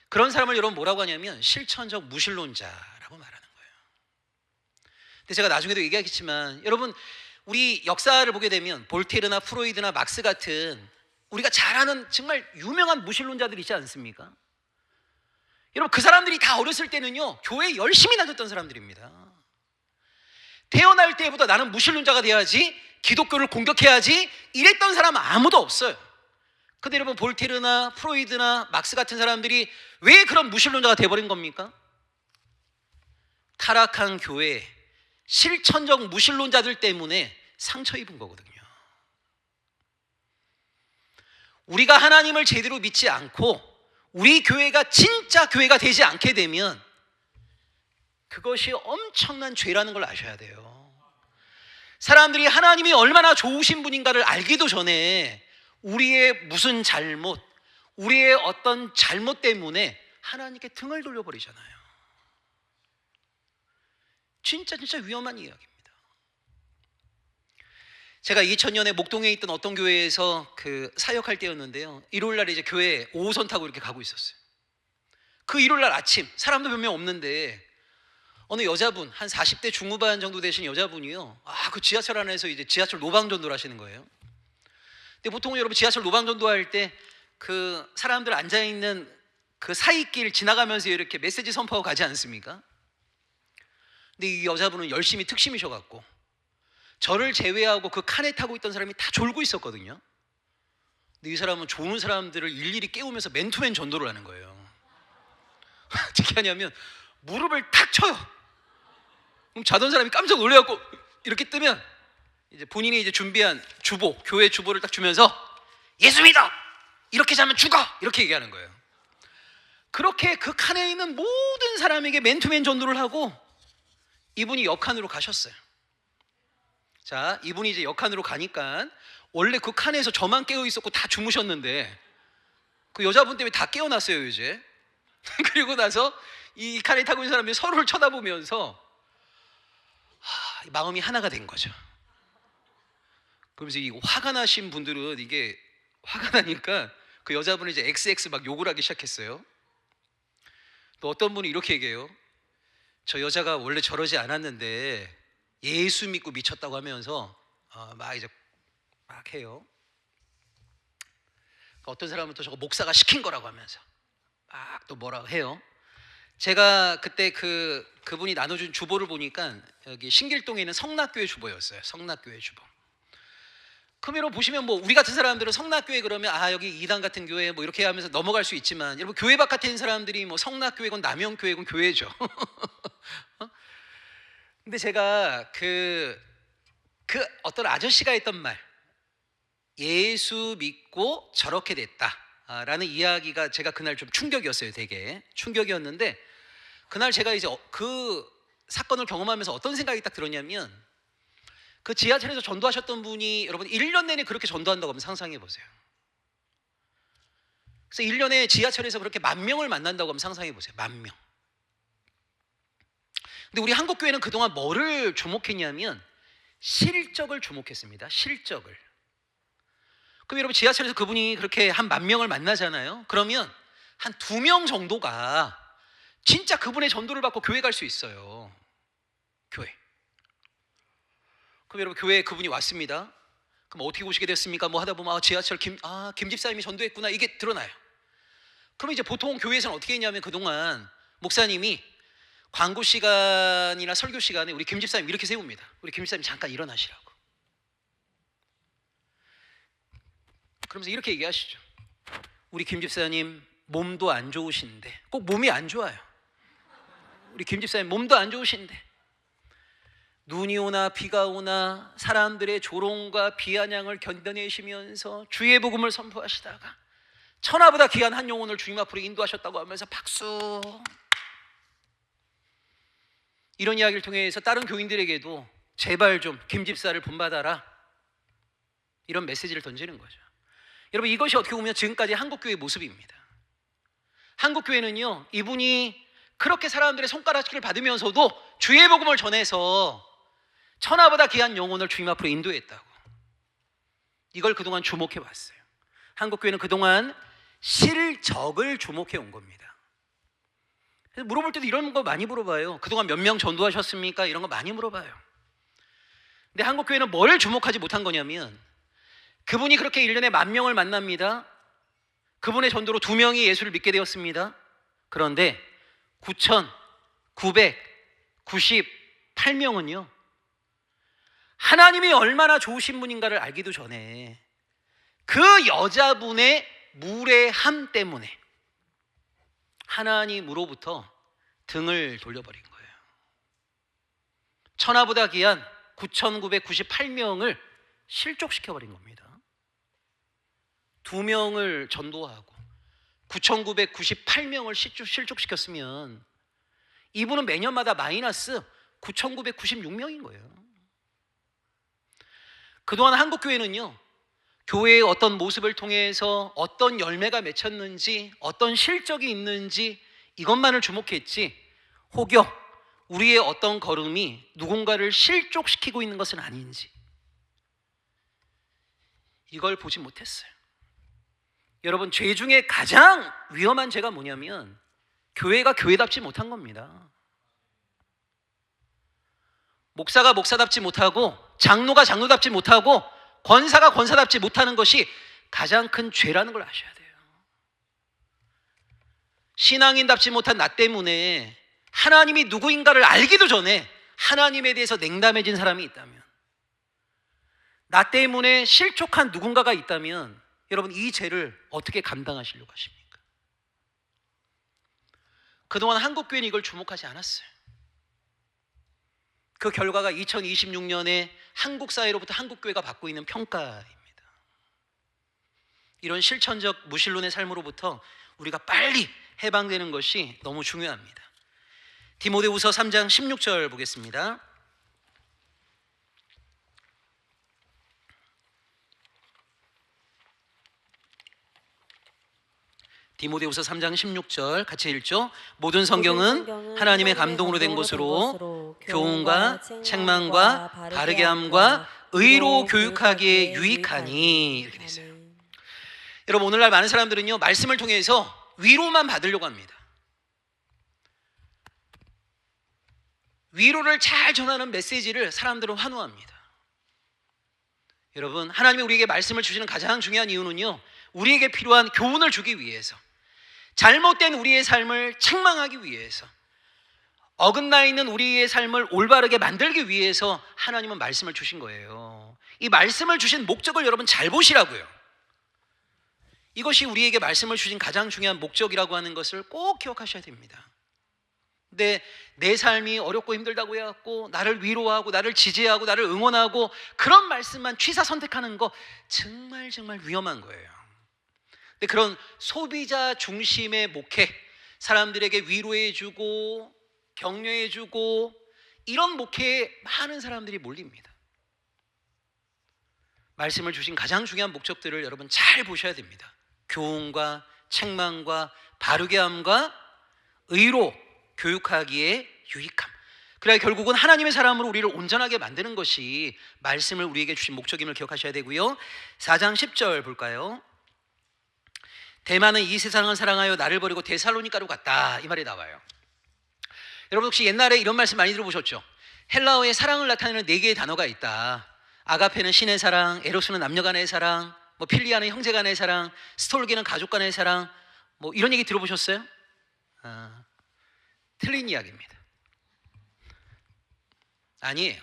그런 사람을 여러분 뭐라고 하냐면 실천적 무신론자라고 말하는 거예요. 근데 제가 나중에도 얘기하겠지만 여러분 우리 역사를 보게 되면 볼테르나 프로이드나 막스 같은 우리가 잘 아는 정말 유명한 무신론자들 있지 않습니까? 여러분 그 사람들이 다 어렸을 때는요 교회에 열심히 다녔던 사람들입니다. 태어날 때보다 나는 무신론자가 돼야지, 기독교를 공격해야지 이랬던 사람은 아무도 없어요. 근데 여러분 볼테르나 프로이드나 막스 같은 사람들이 왜 그런 무신론자가 돼버린 겁니까? 타락한 교회, 실천적 무신론자들 때문에 상처 입은 거거든요. 우리가 하나님을 제대로 믿지 않고 우리 교회가 진짜 교회가 되지 않게 되면 그것이 엄청난 죄라는 걸 아셔야 돼요. 사람들이 하나님이 얼마나 좋으신 분인가를 알기도 전에 우리의 무슨 잘못, 우리의 어떤 잘못 때문에 하나님께 등을 돌려버리잖아요. 진짜 위험한 이야기입니다. 제가 2000년에 목동에 있던 어떤 교회에서 그 사역할 때였는데요. 일요일날 이제 교회 5호선 타고 이렇게 가고 있었어요. 그 일요일날 아침 사람도 몇 명 없는데 어느 여자분, 한 40대 중후반 정도 되신 여자분이요, 그 지하철 안에서 이제 지하철 노방전도를 하시는 거예요. 근데 보통 여러분 지하철 노방전도 할 때 그 사람들 앉아 있는 그 사이길 지나가면서 이렇게 메시지 선포하고 가지 않습니까? 근데 이 여자분은 열심히 특심이셔갖고 저를 제외하고 그 칸에 타고 있던 사람이 다 졸고 있었거든요. 근데 이 사람은 조는 사람들을 일일이 깨우면서 맨투맨 전도를 하는 거예요. 어떻게 하냐면 무릎을 탁 쳐요. 그럼 자던 사람이 깜짝 놀래갖고 이렇게 뜨면 이제 본인이 이제 준비한 주보, 교회 주보를 딱 주면서 예수 믿어! 이렇게 자면 죽어! 이렇게 얘기하는 거예요. 그렇게 그 칸에 있는 모든 사람에게 맨투맨 전도를 하고 이분이 역칸으로 가셨어요. 자, 이분이 이제 역칸으로 가니까 원래 그 칸에서 저만 깨어 있었고 다 주무셨는데 그 여자분 때문에 다 깨어났어요 이제. 그리고 나서 이 칸에 타고 있는 사람들이 서로를 쳐다보면서 마음이 하나가 된 거죠. 그러면서 이 화가 나신 분들은 이게 화가 나니까 그 여자분이 이제 XX 막 욕을 하기 시작했어요. 또 어떤 분이 이렇게 얘기해요. 저 여자가 원래 저러지 않았는데 예수 믿고 미쳤다고 하면서 막 이제 막 해요. 어떤 사람은 또 저거 목사가 시킨 거라고 하면서 막 또 뭐라고 해요. 제가 그때 그분이 나눠준 주보를 보니까 여기 신길동에 있는 성락교회 주보였어요. 성락교회 주보. 그럼 여러분 보시면 뭐 우리 같은 사람들은 성락교회 그러면 여기 이단 같은 교회 뭐 이렇게 하면서 넘어갈 수 있지만 여러분 교회 바깥에 있는 사람들이 뭐 성락교회건 남영교회건 교회죠. 근데 제가 그 어떤 아저씨가 했던 말, 예수 믿고 저렇게 됐다라는 이야기가 제가 그날 좀 충격이었어요. 되게 충격이었는데 그날 제가 이제 그 사건을 경험하면서 어떤 생각이 딱 들었냐면 그 지하철에서 전도하셨던 분이 여러분 1년 내내 그렇게 전도한다고 하면 상상해 보세요. 그래서 1년에 지하철에서 그렇게 10,000명을 만난다고 하면 상상해 보세요. 10,000명. 근데 우리 한국교회는 그동안 뭐를 주목했냐면 실적을 주목했습니다. 실적을. 그럼 여러분 지하철에서 그분이 그렇게 한 10,000명을 만나잖아요. 그러면 한 2명 정도가 진짜 그분의 전도를 받고 교회 갈 수 있어요. 교회. 그럼 여러분 교회에 그분이 왔습니다. 그럼 어떻게 오시게 됐습니까? 뭐 하다 보면 지하철 김 집사님이 전도했구나 이게 드러나요. 그럼 이제 보통 교회에서는 어떻게 했냐면 그동안 목사님이 광고 시간이나 설교 시간에 우리 김 집사님 이렇게 세웁니다. 우리 김 집사님 잠깐 일어나시라고. 그러면서 이렇게 얘기하시죠. 우리 김 집사님 몸도 안 좋으신데, 꼭 몸이 안 좋아요. 우리 김 집사님 몸도 안 좋으신데 눈이 오나 비가 오나 사람들의 조롱과 비아냥을 견뎌내시면서 주의 복음을 선포하시다가 천하보다 귀한 한 영혼을 주님 앞으로 인도하셨다고 하면서 박수. 이런 이야기를 통해서 다른 교인들에게도 제발 좀 김 집사를 본받아라 이런 메시지를 던지는 거죠. 여러분 이것이 어떻게 보면 지금까지 한국교회의 모습입니다. 한국교회는요 이분이 그렇게 사람들의 손가락질을 받으면서도 주의 복음을 전해서 천하보다 귀한 영혼을 주님 앞으로 인도했다고. 이걸 그동안 주목해 왔어요. 한국교회는 그동안 실적을 주목해 온 겁니다. 그래서 물어볼 때도 이런 거 많이 물어봐요. 그동안 몇 명 전도하셨습니까? 이런 거 많이 물어봐요. 근데 한국교회는 뭘 주목하지 못한 거냐면 그분이 그렇게 1년에 10,000명을 만납니다. 그분의 전도로 2명이 예수를 믿게 되었습니다. 그런데 9,998명은요 하나님이 얼마나 좋으신 분인가를 알기도 전에 그 여자분의 무례함 때문에 하나님으로부터 등을 돌려버린 거예요. 천하보다 귀한 9,998명을 실족시켜버린 겁니다. 2명을 전도하고 9,998명을 실족시켰으면 이분은 매년마다 마이너스 9,996명인 거예요. 그동안 한국교회는요 교회의 어떤 모습을 통해서 어떤 열매가 맺혔는지 어떤 실적이 있는지 이것만을 주목했지 혹여 우리의 어떤 걸음이 누군가를 실족시키고 있는 것은 아닌지 이걸 보지 못했어요. 여러분 죄 중에 가장 위험한 죄가 뭐냐면 교회가 교회답지 못한 겁니다. 목사가 목사답지 못하고 장로가 장로답지 못하고 권사가 권사답지 못하는 것이 가장 큰 죄라는 걸 아셔야 돼요. 신앙인답지 못한 나 때문에 하나님이 누구인가를 알기도 전에 하나님에 대해서 냉담해진 사람이 있다면, 나 때문에 실족한 누군가가 있다면 여러분 이 죄를 어떻게 감당하시려고 하십니까? 그동안 한국교회는 이걸 주목하지 않았어요. 그 결과가 2026년에 한국 사회로부터 한국교회가 받고 있는 평가입니다. 이런 실천적 무신론의 삶으로부터 우리가 빨리 해방되는 것이 너무 중요합니다. 디모데후서 3장 16절 보겠습니다. 디모데후서 3장 16절 같이 읽죠. 모든 성경은 하나님의 감동으로 된 것으로 교훈과 책망과 바르게 함과 의로 교육하기에 유익하니, 이렇게 돼 있어요. 여러분 오늘날 많은 사람들은요 말씀을 통해서 위로만 받으려고 합니다. 위로를 잘 전하는 메시지를 사람들은 환호합니다. 여러분 하나님이 우리에게 말씀을 주시는 가장 중요한 이유는요, 우리에게 필요한 교훈을 주기 위해서, 잘못된 우리의 삶을 책망하기 위해서, 어긋나 있는 우리의 삶을 올바르게 만들기 위해서 하나님은 말씀을 주신 거예요. 이 말씀을 주신 목적을 여러분 잘 보시라고요. 이것이 우리에게 말씀을 주신 가장 중요한 목적이라고 하는 것을 꼭 기억하셔야 됩니다. 근데 내 삶이 어렵고 힘들다고 해갖고 나를 위로하고 나를 지지하고 나를 응원하고 그런 말씀만 취사 선택하는 거 정말 위험한 거예요. 근데 그런 소비자 중심의 목회, 사람들에게 위로해주고 격려해주고 이런 목회에 많은 사람들이 몰립니다. 말씀을 주신 가장 중요한 목적들을 여러분 잘 보셔야 됩니다. 교훈과 책망과 바르게 함과 의로 교육하기에 유익함. 그래야 결국은 하나님의 사람으로 우리를 온전하게 만드는 것이 말씀을 우리에게 주신 목적임을 기억하셔야 되고요. 4장 10절 볼까요? 대만은 이 세상을 사랑하여 나를 버리고 데살로니가로 갔다, 이 말이 나와요. 여러분 혹시 옛날에 이런 말씀 많이 들어보셨죠? 헬라어에 사랑을 나타내는 4개의 단어가 있다. 아가페는 신의 사랑, 에로스는 남녀 간의 사랑, 필리아는 형제 간의 사랑, 스톨게는 가족 간의 사랑, 이런 얘기 들어보셨어요? 틀린 이야기입니다. 아니에요.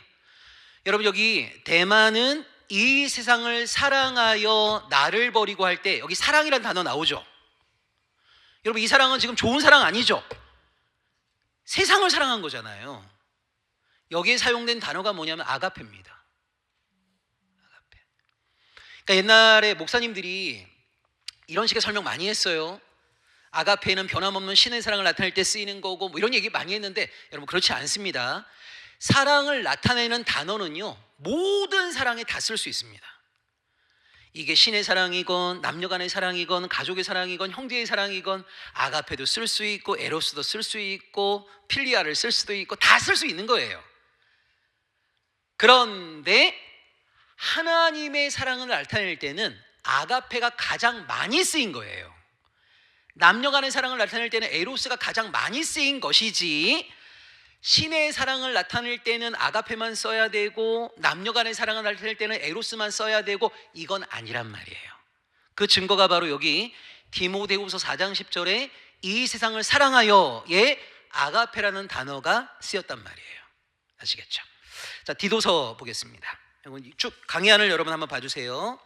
여러분 여기 대만은 이 세상을 사랑하여 나를 버리고 할 때 여기 사랑이라는 단어 나오죠. 여러분 이 사랑은 지금 좋은 사랑 아니죠? 세상을 사랑한 거잖아요. 여기에 사용된 단어가 뭐냐면 아가페입니다. 아가페. 그러니까 옛날에 목사님들이 이런 식의 설명 많이 했어요. 아가페는 변함없는 신의 사랑을 나타낼 때 쓰이는 거고 이런 얘기 많이 했는데 여러분 그렇지 않습니다. 사랑을 나타내는 단어는요 모든 사랑에 다 쓸 수 있습니다. 이게 신의 사랑이건 남녀 간의 사랑이건 가족의 사랑이건 형제의 사랑이건 아가페도 쓸 수 있고 에로스도 쓸 수 있고 필리아를 쓸 수도 있고 다 쓸 수 있는 거예요. 그런데 하나님의 사랑을 나타낼 때는 아가페가 가장 많이 쓰인 거예요. 남녀 간의 사랑을 나타낼 때는 에로스가 가장 많이 쓰인 것이지, 신의 사랑을 나타낼 때는 아가페만 써야 되고 남녀 간의 사랑을 나타낼 때는 에로스만 써야 되고 이건 아니란 말이에요. 그 증거가 바로 여기 디모데후서 4장 10절에 이 세상을 사랑하여의 아가페라는 단어가 쓰였단 말이에요. 아시겠죠? 자, 디도서 보겠습니다. 쭉 강의안을 여러분 한번 봐주세요.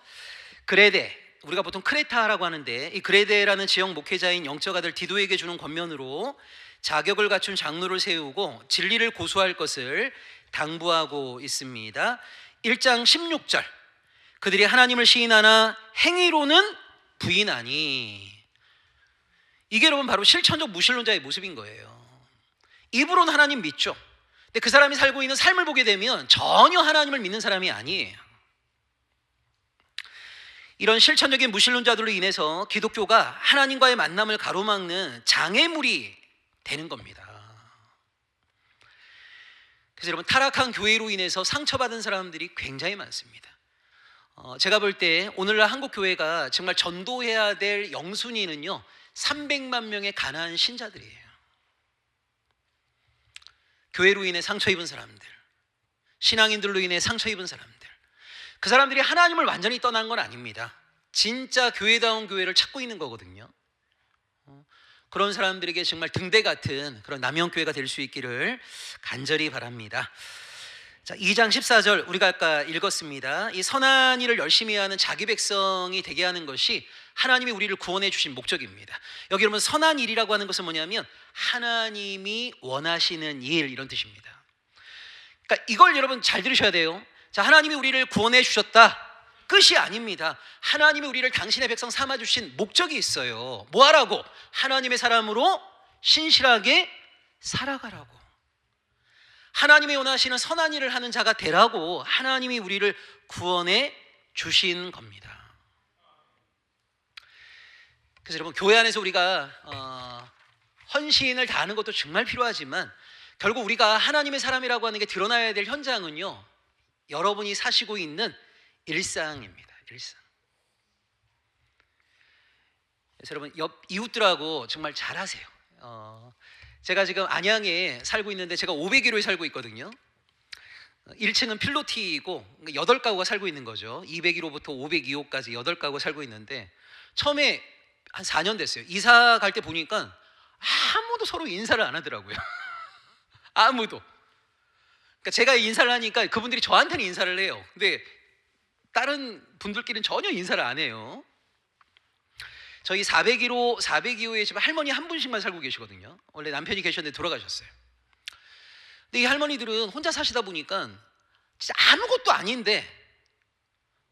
그레데, 우리가 보통 크레타라고 하는데 이 그레데라는 지역 목회자인 영적 아들 디도에게 주는 권면으로 자격을 갖춘 장로를 세우고 진리를 고수할 것을 당부하고 있습니다. 1장 16절, 그들이 하나님을 시인하나 행위로는 부인하니. 이게 여러분 바로 실천적 무신론자의 모습인 거예요. 입으로는 하나님 믿죠. 근데 그 사람이 살고 있는 삶을 보게 되면 전혀 하나님을 믿는 사람이 아니에요. 이런 실천적인 무신론자들로 인해서 기독교가 하나님과의 만남을 가로막는 장애물이 되는 겁니다. 그래서 여러분 타락한 교회로 인해서 상처받은 사람들이 굉장히 많습니다. 제가 볼 때 오늘날 한국 교회가 정말 전도해야 될 영순위는요 300만 명의 가난한 신자들이에요. 교회로 인해 상처 입은 사람들, 신앙인들로 인해 상처 입은 사람들, 그 사람들이 하나님을 완전히 떠난 건 아닙니다. 진짜 교회다운 교회를 찾고 있는 거거든요. 그런 사람들에게 정말 등대 같은 그런 남영교회가 될 수 있기를 간절히 바랍니다. 자, 2장 14절 우리가 아까 읽었습니다. 이 선한 일을 열심히 하는 자기 백성이 되게 하는 것이 하나님이 우리를 구원해 주신 목적입니다. 여기 여러분 선한 일이라고 하는 것은 뭐냐면 하나님이 원하시는 일, 이런 뜻입니다. 그러니까 이걸 여러분 잘 들으셔야 돼요. 자, 하나님이 우리를 구원해 주셨다, 끝이 아닙니다. 하나님이 우리를 당신의 백성 삼아주신 목적이 있어요. 뭐 하라고? 하나님의 사람으로 신실하게 살아가라고. 하나님이 원하시는 선한 일을 하는 자가 되라고 하나님이 우리를 구원해 주신 겁니다. 그래서 여러분, 교회 안에서 우리가 헌신을 다하는 것도 정말 필요하지만 결국 우리가 하나님의 사람이라고 하는 게 드러나야 될 현장은요, 여러분이 사시고 있는 일상입니다. 일상. 그래서 여러분, 옆 이웃들하고 정말 잘하세요. 제가 지금 안양에 살고 있는데 제가 501호에 살고 있거든요. 1층은 필로티이고 8가구가 살고 있는 거죠. 201호부터 502호까지 8가구가 살고 있는데 처음에 한 4년 됐어요. 이사 갈 때 보니까 아무도 서로 인사를 안 하더라고요. 아무도. 그러니까 제가 인사를 하니까 그분들이 저한테는 인사를 해요. 근데 다른 분들끼리는 전혀 인사를 안 해요. 저희 402호에 지금 할머니 한 분씩만 살고 계시거든요. 원래 남편이 계셨는데 돌아가셨어요. 근데 이 할머니들은 혼자 사시다 보니까 진짜 아무것도 아닌데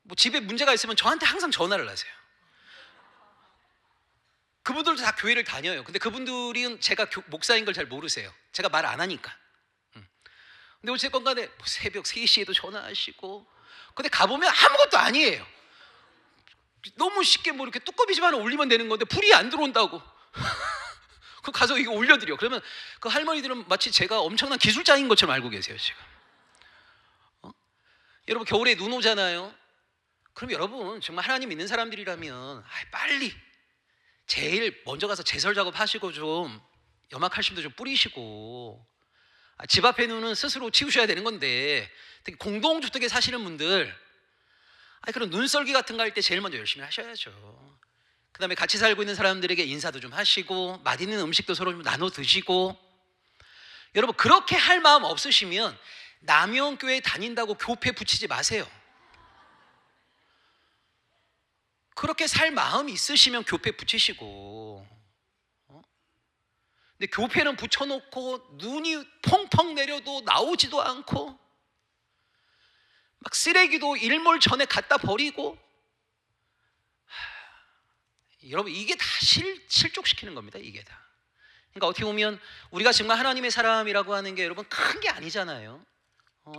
뭐 집에 문제가 있으면 저한테 항상 전화를 하세요. 그분들도 다 교회를 다녀요. 근데 그분들은 제가 목사인 걸 잘 모르세요. 제가 말 안 하니까. 근데 어쨌건 간에 새벽 3시에도 전화하시고, 근데 가보면 아무것도 아니에요. 너무 쉽게 뭐 이렇게 뚜껑비 집 하나 올리면 되는 건데 불이 안 들어온다고. 그 가서 이거 올려드려. 그러면 그 할머니들은 마치 제가 엄청난 기술자인 것처럼 알고 계세요 지금. 여러분, 겨울에 눈 오잖아요. 그럼 여러분 정말 하나님 믿는 사람들이라면 빨리 제일 먼저 가서 제설 작업하시고 좀 염화칼슘도 좀 뿌리시고, 집 앞에 눈은 스스로 치우셔야 되는 건데 특히 공동주택에 사시는 분들 그런 눈썰기 같은 거 할 때 제일 먼저 열심히 하셔야죠. 그 다음에 같이 살고 있는 사람들에게 인사도 좀 하시고 맛있는 음식도 서로 좀 나눠 드시고. 여러분, 그렇게 할 마음 없으시면 남영교회 다닌다고 교패 붙이지 마세요. 그렇게 살 마음이 있으시면 교패 붙이시고. 근데 교패는 붙여놓고 눈이 펑펑 내려도 나오지도 않고 막 쓰레기도 일몰 전에 갖다 버리고. 여러분, 이게 다 실족시키는 겁니다. 이게 다. 그러니까 어떻게 보면 우리가 정말 하나님의 사람이라고 하는 게 여러분 큰 게 아니잖아요.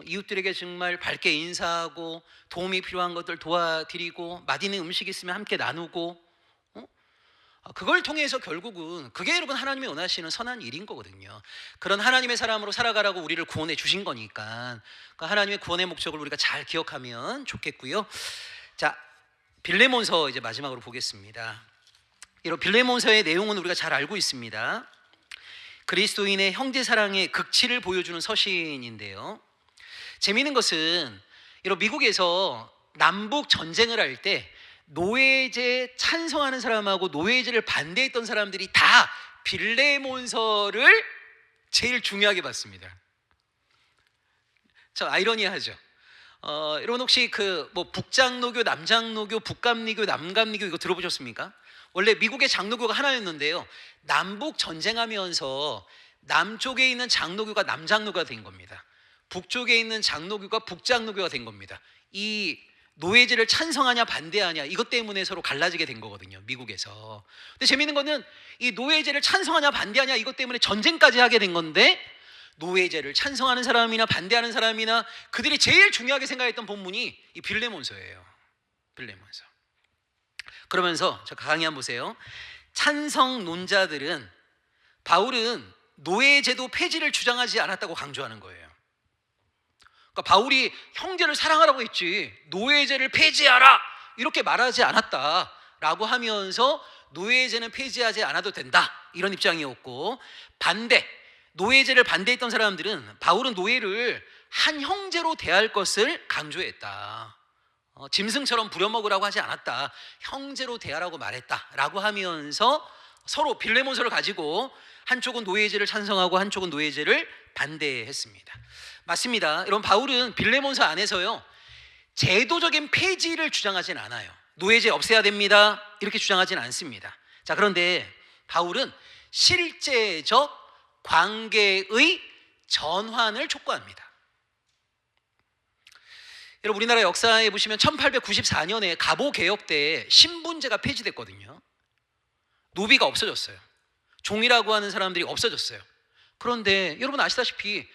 이웃들에게 정말 밝게 인사하고 도움이 필요한 것들 도와드리고 맛있는 음식 있으면 함께 나누고, 그걸 통해서 결국은 그게 여러분 하나님이 원하시는 선한 일인 거거든요. 그런 하나님의 사람으로 살아가라고 우리를 구원해 주신 거니까 그 하나님의 구원의 목적을 우리가 잘 기억하면 좋겠고요. 자, 빌레몬서 이제 마지막으로 보겠습니다. 이런 빌레몬서의 내용은 우리가 잘 알고 있습니다. 그리스도인의 형제 사랑의 극치를 보여주는 서신인데요. 재미있는 것은 이런 미국에서 남북 전쟁을 할 때 노예제 찬성하는 사람하고 노예제를 반대했던 사람들이 다 빌레몬서를 제일 중요하게 봤습니다. 참 아이러니하죠. 여러분 혹시 그 뭐 북장로교, 남장로교, 북감리교, 남감리교 이거 들어보셨습니까? 원래 미국의 장로교가 하나였는데요. 남북 전쟁하면서 남쪽에 있는 장로교가 남장로교가 된 겁니다. 북쪽에 있는 장로교가 북장로교가 된 겁니다. 이 노예제를 찬성하냐 반대하냐 이것 때문에 서로 갈라지게 된 거거든요, 미국에서. 근데 재미있는 거는 이 노예제를 찬성하냐 반대하냐 이것 때문에 전쟁까지 하게 된 건데, 노예제를 찬성하는 사람이나 반대하는 사람이나 그들이 제일 중요하게 생각했던 본문이 이 빌레몬서예요. 빌레몬서. 그러면서 저 강의 한번 보세요. 찬성론자들은 바울은 노예제도 폐지를 주장하지 않았다고 강조하는 거예요. 그러니까 바울이 형제를 사랑하라고 했지 노예제를 폐지하라 이렇게 말하지 않았다라고 하면서 노예제는 폐지하지 않아도 된다 이런 입장이었고, 반대 노예제를 반대했던 사람들은 바울은 노예를 한 형제로 대할 것을 강조했다. 짐승처럼 부려먹으라고 하지 않았다. 형제로 대하라고 말했다라고 하면서 서로 빌레몬서를 가지고 한쪽은 노예제를 찬성하고 한쪽은 노예제를 반대했습니다. 맞습니다. 여러분, 바울은 빌레몬서 안에서요, 제도적인 폐지를 주장하진 않아요. 노예제 없애야 됩니다 이렇게 주장하진 않습니다. 자, 그런데 바울은 실제적 관계의 전환을 촉구합니다. 여러분, 우리나라 역사에 보시면 1894년에 갑오개혁 때 신분제가 폐지됐거든요. 노비가 없어졌어요. 종이라고 하는 사람들이 없어졌어요. 그런데 여러분 아시다시피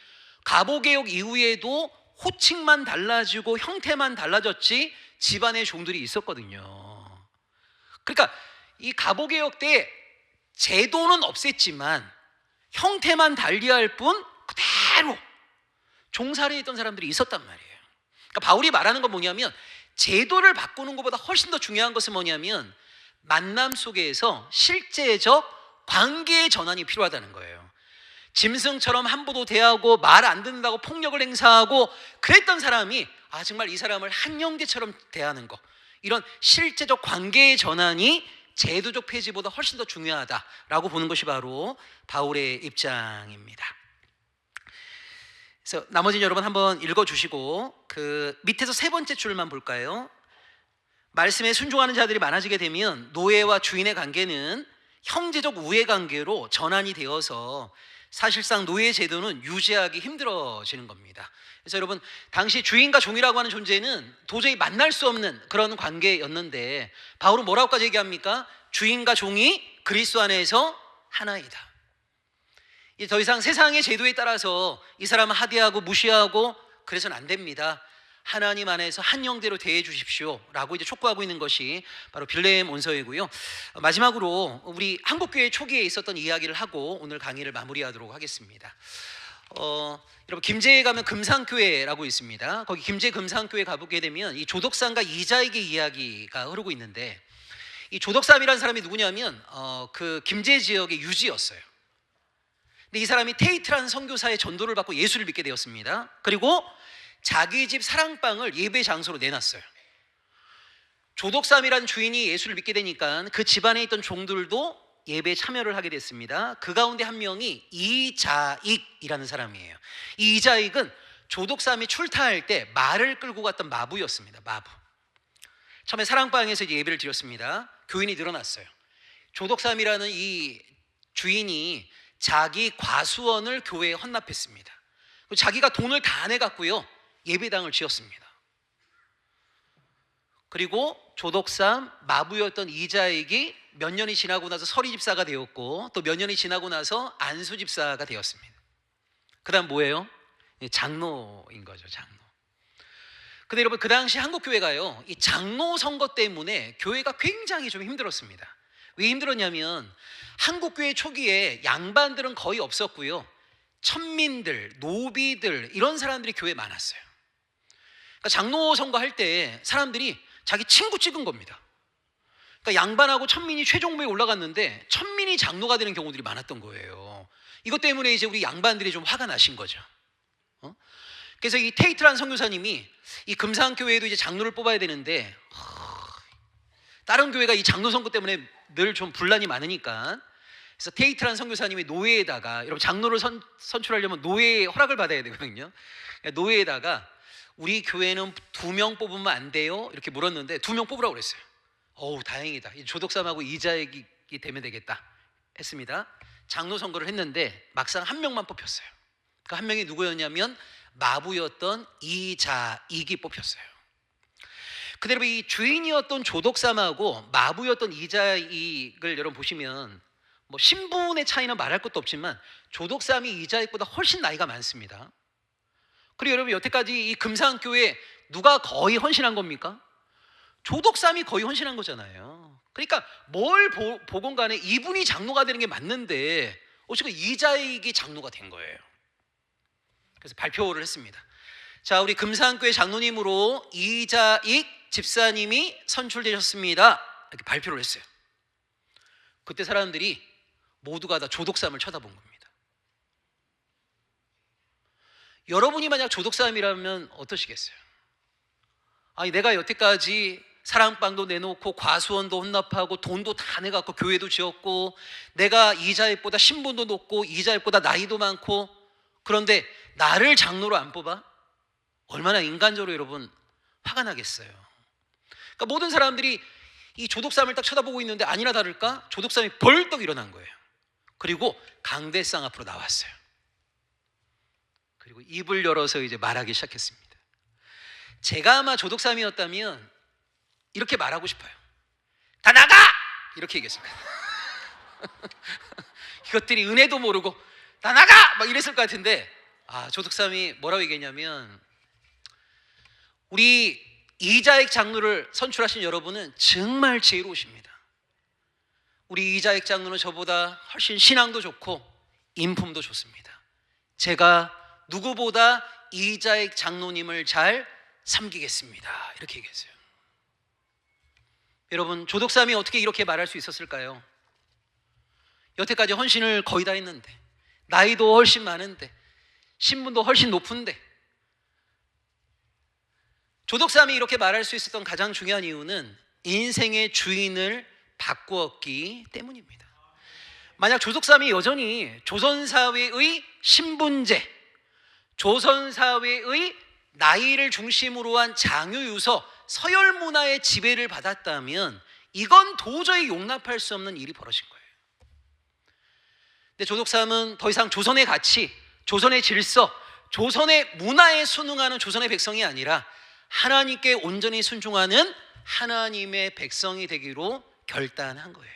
갑오개혁 이후에도 호칭만 달라지고 형태만 달라졌지 집안의 종들이 있었거든요. 그러니까 이 갑오개혁 때 제도는 없앴지만 형태만 달리할 뿐 그대로 종살이 했던 사람들이 있었단 말이에요. 그러니까 바울이 말하는 건 뭐냐면, 제도를 바꾸는 것보다 훨씬 더 중요한 것은 뭐냐면 만남 속에서 실제적 관계의 전환이 필요하다는 거예요. 짐승처럼 함부로 대하고 말 안 듣는다고 폭력을 행사하고 그랬던 사람이 정말 이 사람을 한 형제처럼 대하는 것, 이런 실제적 관계의 전환이 제도적 폐지보다 훨씬 더 중요하다라고 보는 것이 바로 바울의 입장입니다. 그래서 나머지는 여러분 한번 읽어주시고 그 밑에서 세 번째 줄만 볼까요? 말씀에 순종하는 자들이 많아지게 되면 노예와 주인의 관계는 형제적 우애 관계로 전환이 되어서 사실상 노예 제도는 유지하기 힘들어지는 겁니다. 그래서 여러분, 당시 주인과 종이라고 하는 존재는 도저히 만날 수 없는 그런 관계였는데 바울은 뭐라고까지 얘기합니까? 주인과 종이 그리스도 안에서 하나이다. 이제 더 이상 세상의 제도에 따라서 이 사람은 하대하고 무시하고 그래서는 안 됩니다. 하나님 안에서 한 형제로 대해 주십시오 라고 이제 촉구하고 있는 것이 바로 빌레몬서이고요. 마지막으로 우리 한국교회 초기에 있었던 이야기를 하고 오늘 강의를 마무리하도록 하겠습니다. 여러분, 김제에 가면 금산교회라고 있습니다. 거기 김제 금산교회 가보게 되면 이 조덕삼과 이자익의 이야기가 흐르고 있는데, 이 조덕삼이라는 사람이 누구냐면 그 김제 지역의 유지였어요. 근데 이 사람이 테이트라는 선교사의 전도를 받고 예수를 믿게 되었습니다. 그리고 자기 집 사랑방을 예배 장소로 내놨어요. 조덕삼이라는 주인이 예수를 믿게 되니까 그 집안에 있던 종들도 예배에 참여를 하게 됐습니다. 그 가운데 한 명이 이자익이라는 사람이에요. 이 이자익은 조덕삼이 출타할 때 말을 끌고 갔던 마부였습니다. 마부. 처음에 사랑방에서 이제 예배를 드렸습니다. 교인이 늘어났어요. 조덕삼이라는 이 주인이 자기 과수원을 교회에 헌납했습니다. 자기가 돈을 다 내갔고요, 예배당을 지었습니다. 그리고 조덕삼 마부였던 이자익이 몇 년이 지나고 나서 서리집사가 되었고 또 몇 년이 지나고 나서 안수집사가 되었습니다. 그 다음 뭐예요? 장로인 거죠, 장로. 근데 여러분, 그 당시 한국교회가요, 이 장로 선거 때문에 교회가 굉장히 좀 힘들었습니다. 왜 힘들었냐면 한국교회 초기에 양반들은 거의 없었고요, 천민들, 노비들 이런 사람들이 교회에 많았어요. 그러니까 장로 선거할 때 사람들이 자기 친구 찍은 겁니다. 그러니까 양반하고 천민이 최종부에 올라갔는데 천민이 장로가 되는 경우들이 많았던 거예요. 이것 때문에 이제 우리 양반들이 좀 화가 나신 거죠. 그래서 이 테이트라는 선교사님이 이 금산교회에도 이제 장로를 뽑아야 되는데 다른 교회가 이 장로 선거 때문에 늘 좀 분란이 많으니까, 그래서 테이트라는 선교사님이 노예에다가, 여러분 장로를 선출하려면 노예의 허락을 받아야 되거든요. 노예에다가 우리 교회는 2명 뽑으면 안 돼요 이렇게 물었는데 2명 뽑으라고 그랬어요. 어우, 다행이다. 조덕삼하고 이자익이 되면 되겠다 했습니다. 장로 선거를 했는데 막상 한 명만 뽑혔어요. 그 한 명이 누구였냐면 마부였던 이자익이 뽑혔어요. 그대로 이 주인이었던 조덕삼하고 마부였던 이자익을 여러분 보시면 뭐 신분의 차이는 말할 것도 없지만 조덕삼이 이자익보다 훨씬 나이가 많습니다. 그리고 여러분, 여태까지 이 금산교회 누가 거의 헌신한 겁니까? 조덕삼이 거의 헌신한 거잖아요. 그러니까 뭘 보건 간에 이분이 장로가 되는 게 맞는데 어쨌든 이자익이 장로가 된 거예요. 그래서 발표를 했습니다. 자, 우리 금산교회 장로님으로 이자익 집사님이 선출되셨습니다 이렇게 발표를 했어요. 그때 사람들이 모두가 다 조덕삼을 쳐다본 겁니다. 여러분이 만약 조독사님이라면 어떠시겠어요? 아니, 내가 여태까지 사랑방도 내놓고 과수원도 혼납하고 돈도 다 내갖고 교회도 지었고 내가 이자액보다 신분도 높고 이자액보다 나이도 많고, 그런데 나를 장로로 안 뽑아? 얼마나 인간적으로 여러분 화가 나겠어요. 그러니까 모든 사람들이 이 조독삼을 딱 쳐다보고 있는데 아니나 다를까 조독삼이 벌떡 일어난 거예요. 그리고 강대상 앞으로 나왔어요. 그리고 입을 열어서 이제 말하기 시작했습니다. 제가 아마 조독삼이었다면 이렇게 말하고 싶어요. 다 나가! 이렇게 얘기했습니다. 이것들이 은혜도 모르고 다 나가! 막 이랬을 것 같은데, 조독삼이 뭐라고 얘기했냐면, 우리 이자익 장로를 선출하신 여러분은 정말 지혜로우십니다. 우리 이자익 장로는 저보다 훨씬 신앙도 좋고 인품도 좋습니다. 제가 누구보다 이자익 장로님을 잘 섬기겠습니다. 이렇게 얘기했어요. 여러분, 조독삼이 어떻게 이렇게 말할 수 있었을까요? 여태까지 헌신을 거의 다 했는데, 나이도 훨씬 많은데, 신분도 훨씬 높은데. 조독삼이 이렇게 말할 수 있었던 가장 중요한 이유는 인생의 주인을 바꾸었기 때문입니다. 만약 조독삼이 여전히 조선사회의 신분제, 조선사회의 나이를 중심으로 한 장유유서, 서열문화의 지배를 받았다면 이건 도저히 용납할 수 없는 일이 벌어진 거예요. 근데 조독삼은 더 이상 조선의 가치, 조선의 질서, 조선의 문화에 순응하는 조선의 백성이 아니라 하나님께 온전히 순종하는 하나님의 백성이 되기로 결단한 거예요.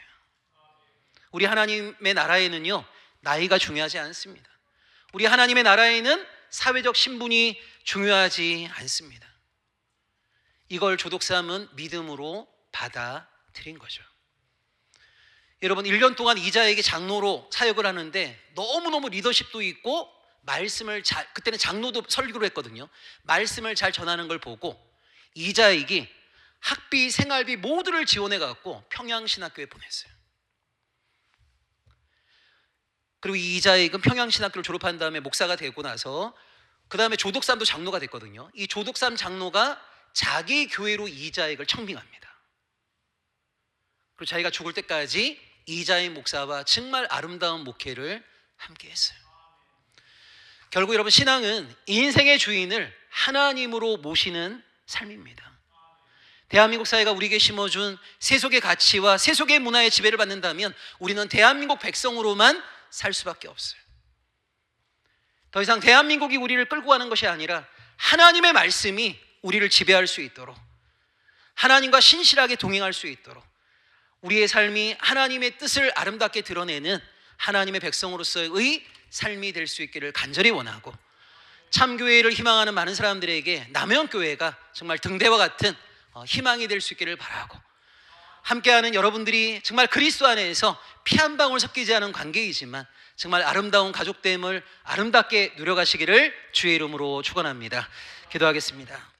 우리 하나님의 나라에는요, 나이가 중요하지 않습니다. 우리 하나님의 나라에는 사회적 신분이 중요하지 않습니다. 이걸 조독삼은 믿음으로 받아들인 거죠. 여러분, 1년 동안 이자에게 장로로 사역을 하는데 너무너무 리더십도 있고 말씀을 잘, 그때는 장로도 설교를 했거든요. 말씀을 잘 전하는 걸 보고 이자익이 학비, 생활비 모두를 지원해 갖고 평양신학교에 보냈어요. 그리고 이 이자익은 평양신학교를 졸업한 다음에 목사가 되고 나서 그 다음에 조독삼도 장로가 됐거든요. 이 조독삼 장로가 자기 교회로 이자익을 청빙합니다. 그리고 자기가 죽을 때까지 이자익 목사와 정말 아름다운 목회를 함께 했어요. 결국 여러분, 신앙은 인생의 주인을 하나님으로 모시는 삶입니다. 대한민국 사회가 우리에게 심어준 세속의 가치와 세속의 문화의 지배를 받는다면 우리는 대한민국 백성으로만 살 수밖에 없어요. 더 이상 대한민국이 우리를 끌고 가는 것이 아니라 하나님의 말씀이 우리를 지배할 수 있도록, 하나님과 신실하게 동행할 수 있도록, 우리의 삶이 하나님의 뜻을 아름답게 드러내는 하나님의 백성으로서의 삶이 될 수 있기를 간절히 원하고, 참교회를 희망하는 많은 사람들에게 남영교회가 정말 등대와 같은 희망이 될 수 있기를 바라고, 함께하는 여러분들이 정말 그리스도 안에서 피 한 방울 섞이지 않은 관계이지만 정말 아름다운 가족됨을 아름답게 누려가시기를 주의 이름으로 축원합니다. 기도하겠습니다.